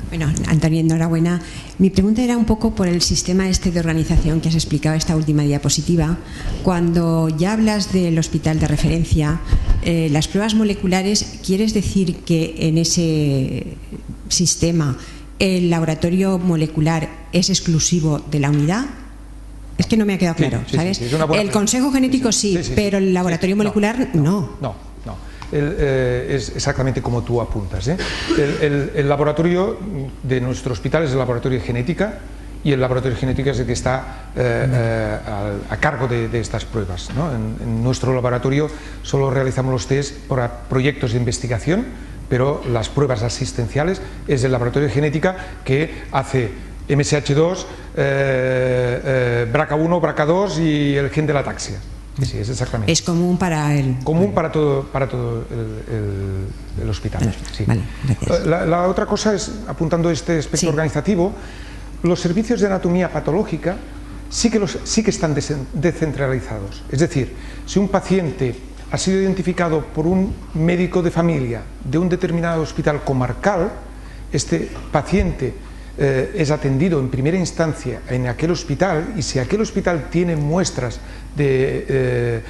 Bueno, Antonio, enhorabuena. Mi pregunta era un poco por el sistema de organización que has explicado esta última diapositiva. Cuando ya hablas del hospital de referencia, las pruebas moleculares, ¿quieres decir que en ese sistema el laboratorio molecular es exclusivo de la unidad? Es que no me ha quedado claro, ¿sabes? Sí, el consejo genético sí, pero el laboratorio molecular no. No. Es exactamente como tú apuntas, ¿eh? El laboratorio de nuestro hospital es el laboratorio de genética, y el laboratorio de genética es el que está a cargo de estas pruebas, ¿no? En nuestro laboratorio solo realizamos los test para proyectos de investigación, pero las pruebas asistenciales es el laboratorio de genética que hace MSH2, BRCA1, BRCA2 y el gen de la ataxia. Sí, es exactamente. Es común para el... Común para todo el hospital. Sí. Vale, gracias. La otra cosa es, apuntando a este aspecto organizativo, los servicios de anatomía patológica sí que están descentralizados. Es decir, si un paciente ha sido identificado por un médico de familia de un determinado hospital comarcal, este paciente es atendido en primera instancia en aquel hospital, y si aquel hospital tiene muestras de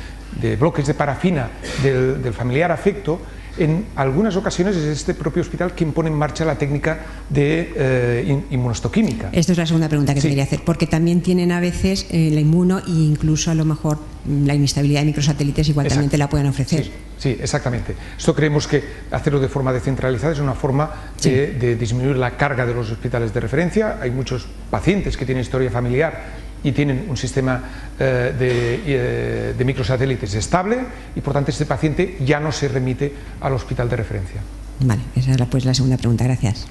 bloques de parafina del familiar afecto, en algunas ocasiones es este propio hospital quien pone en marcha la técnica de inmunohistoquímica. Esto es la segunda pregunta que te quería hacer, porque también tienen a veces la inmuno, e incluso a lo mejor la inestabilidad de microsatélites igual también te la pueden ofrecer. Sí, exactamente. Esto creemos que hacerlo de forma descentralizada es una forma de disminuir la carga de los hospitales de referencia. Hay muchos pacientes que tienen historia familiar y tienen un sistema de microsatélites estable, y por tanto este paciente ya no se remite al hospital de referencia. Vale, esa era pues la segunda pregunta, gracias.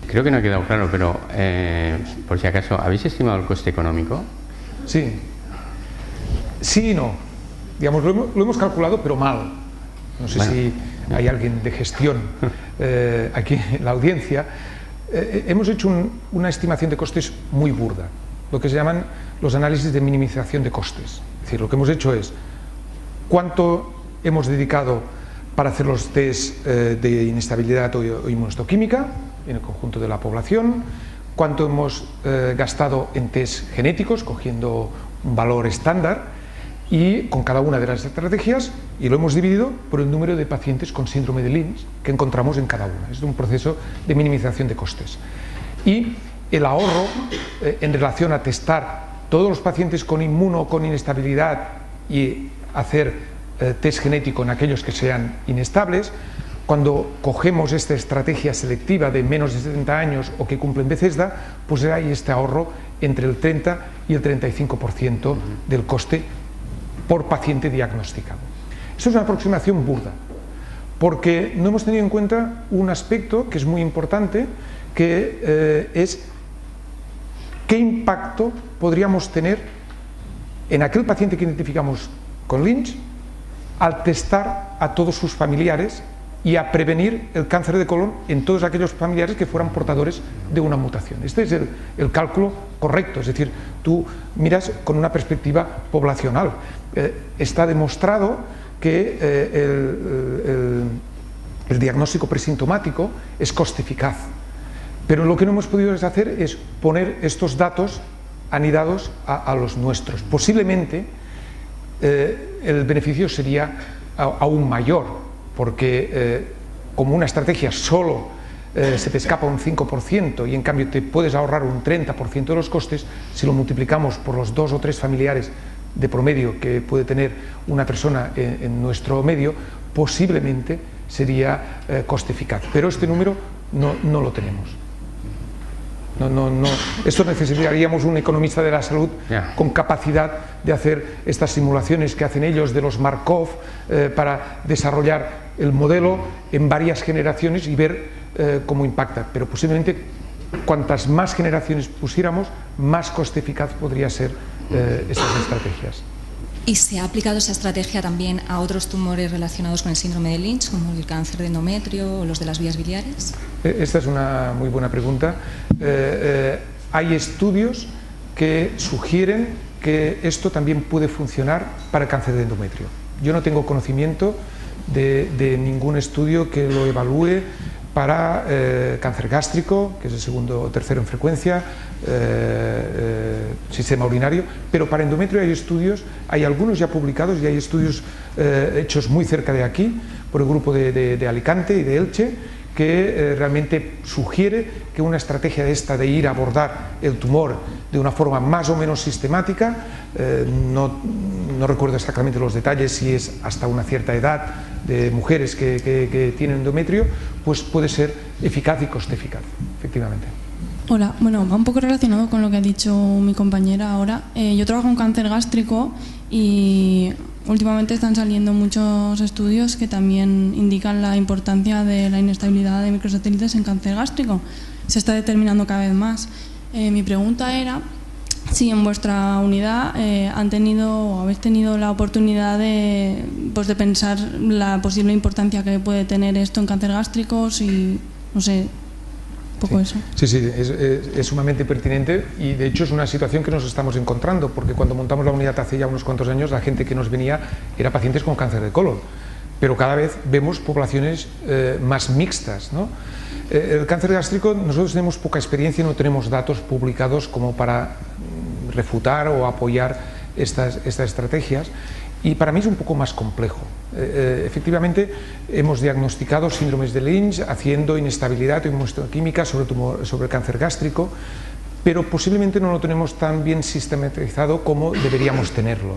Creo que no ha quedado claro, pero por si acaso, ¿habéis estimado el coste económico? Sí. Sí y no. Digamos, lo hemos calculado, pero mal. No sé si hay alguien de gestión aquí en la audiencia. Hemos hecho una estimación de costes muy burda, lo que se llaman los análisis de minimización de costes. Es decir, lo que hemos hecho es cuánto hemos dedicado para hacer los test de inestabilidad o inmunohistoquímica en el conjunto de la población, cuánto hemos gastado en test genéticos cogiendo un valor estándar, y con cada una de las estrategias, y lo hemos dividido por el número de pacientes con síndrome de Lynch que encontramos en cada una. Es un proceso de minimización de costes. Y el ahorro en relación a testar todos los pacientes con inmuno, con inestabilidad, y hacer test genético en aquellos que sean inestables, cuando cogemos esta estrategia selectiva de menos de 70 años o que cumplen Bethesda, pues hay este ahorro entre el 30 y el 35% del coste por paciente diagnosticado. Esto es una aproximación burda, porque no hemos tenido en cuenta un aspecto que es muy importante, que es qué impacto podríamos tener en aquel paciente que identificamos con Lynch al testar a todos sus familiares y a prevenir el cáncer de colon en todos aquellos familiares que fueran portadores de una mutación. Este es el cálculo correcto, es decir, tú miras con una perspectiva poblacional. Está demostrado que el diagnóstico presintomático es coste eficaz. Pero lo que no hemos podido hacer es poner estos datos anidados a los nuestros. Posiblemente el beneficio sería aún mayor, porque como una estrategia solo se te escapa un 5% y en cambio te puedes ahorrar un 30% de los costes, si lo multiplicamos por los 2 o 3 familiares de promedio que puede tener una persona en nuestro medio, posiblemente sería coste eficaz. Pero este número no lo tenemos. Esto necesitaríamos un economista de la salud con capacidad de hacer estas simulaciones que hacen ellos de los Markov para desarrollar el modelo en varias generaciones y ver cómo impacta. Pero posiblemente cuantas más generaciones pusiéramos, más coste eficaz podría ser estas estrategias. ¿Y se ha aplicado esa estrategia también a otros tumores relacionados con el síndrome de Lynch, como el cáncer de endometrio o los de las vías biliares? Esta es una muy buena pregunta. Hay estudios que sugieren que esto también puede funcionar para el cáncer de endometrio. Yo no tengo conocimiento de ningún estudio que lo evalúe para cáncer gástrico, que es el segundo o tercero en frecuencia, sistema urinario, pero para endometrio hay estudios, hay algunos ya publicados y hay estudios hechos muy cerca de aquí, por el grupo de Alicante y de Elche, que realmente sugiere que una estrategia de esta de ir a abordar el tumor de una forma más o menos sistemática, no recuerdo exactamente los detalles, si es hasta una cierta edad de mujeres que tienen endometrio, pues puede ser eficaz y coste eficaz, efectivamente. Hola, bueno, va un poco relacionado con lo que ha dicho mi compañera ahora. Yo trabajo en cáncer gástrico y últimamente están saliendo muchos estudios que también indican la importancia de la inestabilidad de microsatélites en cáncer gástrico. Se está determinando cada vez más. Mi pregunta era si en vuestra unidad han tenido o habéis tenido la oportunidad de pensar la posible importancia que puede tener esto en cáncer gástrico, si, no sé, un poco eso. Sí, es sumamente pertinente y de hecho es una situación que nos estamos encontrando, porque cuando montamos la unidad hace ya unos cuantos años, la gente que nos venía era pacientes con cáncer de colon, pero cada vez vemos poblaciones más mixtas, ¿no? El cáncer gástrico, nosotros tenemos poca experiencia y no tenemos datos publicados como para refutar o apoyar estas estrategias, y para mí es un poco más complejo. Efectivamente, hemos diagnosticado síndromes de Lynch haciendo inestabilidad inmunoquímica sobre el cáncer gástrico, pero posiblemente no lo tenemos tan bien sistematizado como deberíamos tenerlo.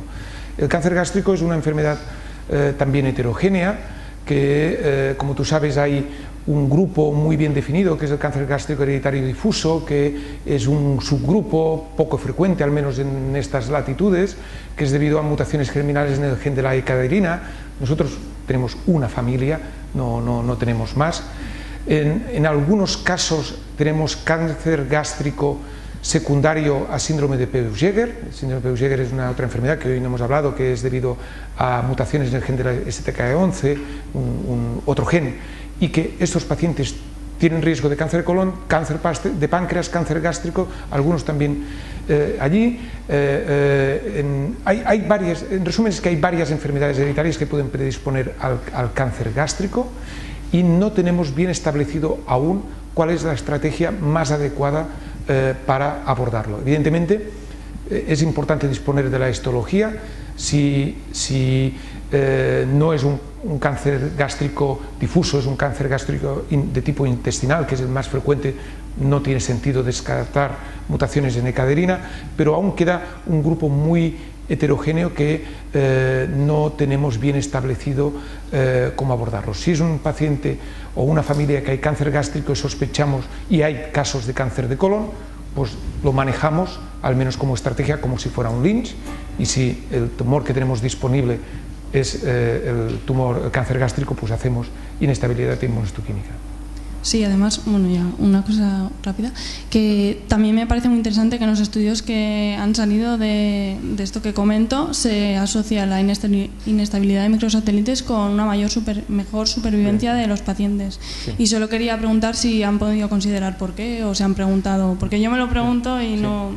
El cáncer gástrico es una enfermedad también heterogénea, que como tú sabes hay un grupo muy bien definido que es el cáncer gástrico hereditario difuso, que es un subgrupo poco frecuente, al menos en estas latitudes, que es debido a mutaciones germinales en el gen de la E-caderina. Nosotros tenemos una familia, no tenemos más. En algunos casos tenemos cáncer gástrico secundario a síndrome de Peutz-Jeghers. El síndrome de Peutz-Jeghers es una otra enfermedad que hoy no hemos hablado, que es debido a mutaciones en el gen de la STK11, otro gen, y que estos pacientes tienen riesgo de cáncer de colon, cáncer de páncreas, cáncer gástrico, algunos también allí. Hay varias, en resumen, es que hay varias enfermedades hereditarias que pueden predisponer al cáncer gástrico y no tenemos bien establecido aún cuál es la estrategia más adecuada para abordarlo. Evidentemente, es importante disponer de la histología. Si no es un cáncer gástrico difuso, es un cáncer gástrico de tipo intestinal, que es el más frecuente, no tiene sentido descartar mutaciones en E-caderina, pero aún queda un grupo muy heterogéneo que no tenemos bien establecido cómo abordarlo. Si es un paciente o una familia que hay cáncer gástrico y sospechamos y hay casos de cáncer de colon, pues lo manejamos, al menos como estrategia, como si fuera un Lynch, y si el tumor que tenemos disponible es el cáncer gástrico, pues hacemos inestabilidad inmunohistoquímica. Sí, además, bueno, ya una cosa rápida, que también me parece muy interesante que en los estudios que han salido de esto que comento se asocia la inestabilidad de microsatélites con una mejor supervivencia de los pacientes. Sí. Y solo quería preguntar si han podido considerar por qué, o se han preguntado, porque yo me lo pregunto y no.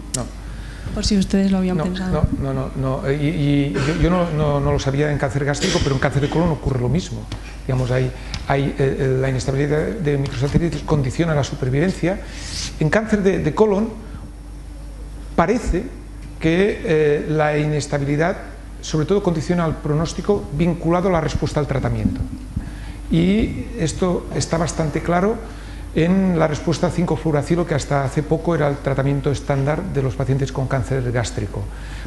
Por si ustedes lo habían pensado. No. Y yo no lo sabía en cáncer gástrico, pero en cáncer de colon ocurre lo mismo. digamos, la inestabilidad de microsatélites condiciona la supervivencia. En cáncer de colon parece que la inestabilidad sobre todo condiciona el pronóstico vinculado a la respuesta al tratamiento. Y esto está bastante claro en la respuesta a 5-fluoracilo, que hasta hace poco era el tratamiento estándar de los pacientes con cáncer gástrico.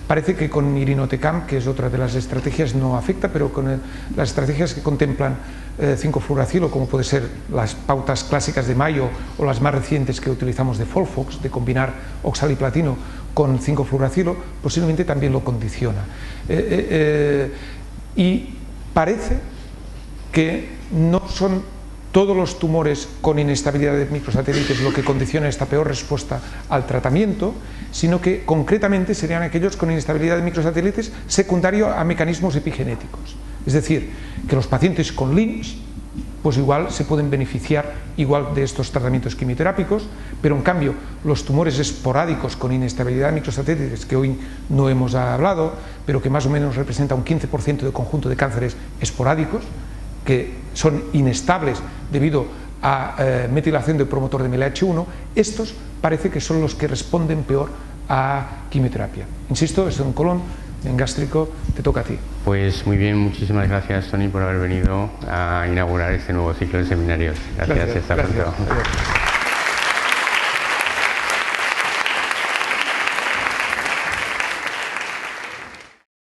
Parece que con irinotecan, que es otra de las estrategias, no afecta, pero con las estrategias que contemplan 5-fluoracilo, como puede ser las pautas clásicas de Mayo o las más recientes que utilizamos de Folfox, de combinar oxaliplatino con 5-fluoracilo, posiblemente también lo condiciona. Y parece que no son todos los tumores con inestabilidad de microsatélites lo que condiciona esta peor respuesta al tratamiento, sino que concretamente serían aquellos con inestabilidad de microsatélites secundario a mecanismos epigenéticos. Es decir, que los pacientes con LIMS pues igual se pueden beneficiar igual de estos tratamientos quimioterápicos, pero en cambio los tumores esporádicos con inestabilidad de microsatélites, que hoy no hemos hablado, pero que más o menos representa un 15% del conjunto de cánceres esporádicos, que son inestables debido a metilación del promotor de MLH1, estos parece que son los que responden peor a quimioterapia. Insisto, esto en colon, en gástrico, te toca a ti. Pues muy bien, muchísimas gracias, Tony, por haber venido a inaugurar este nuevo ciclo de seminarios. Gracias. Hasta pronto.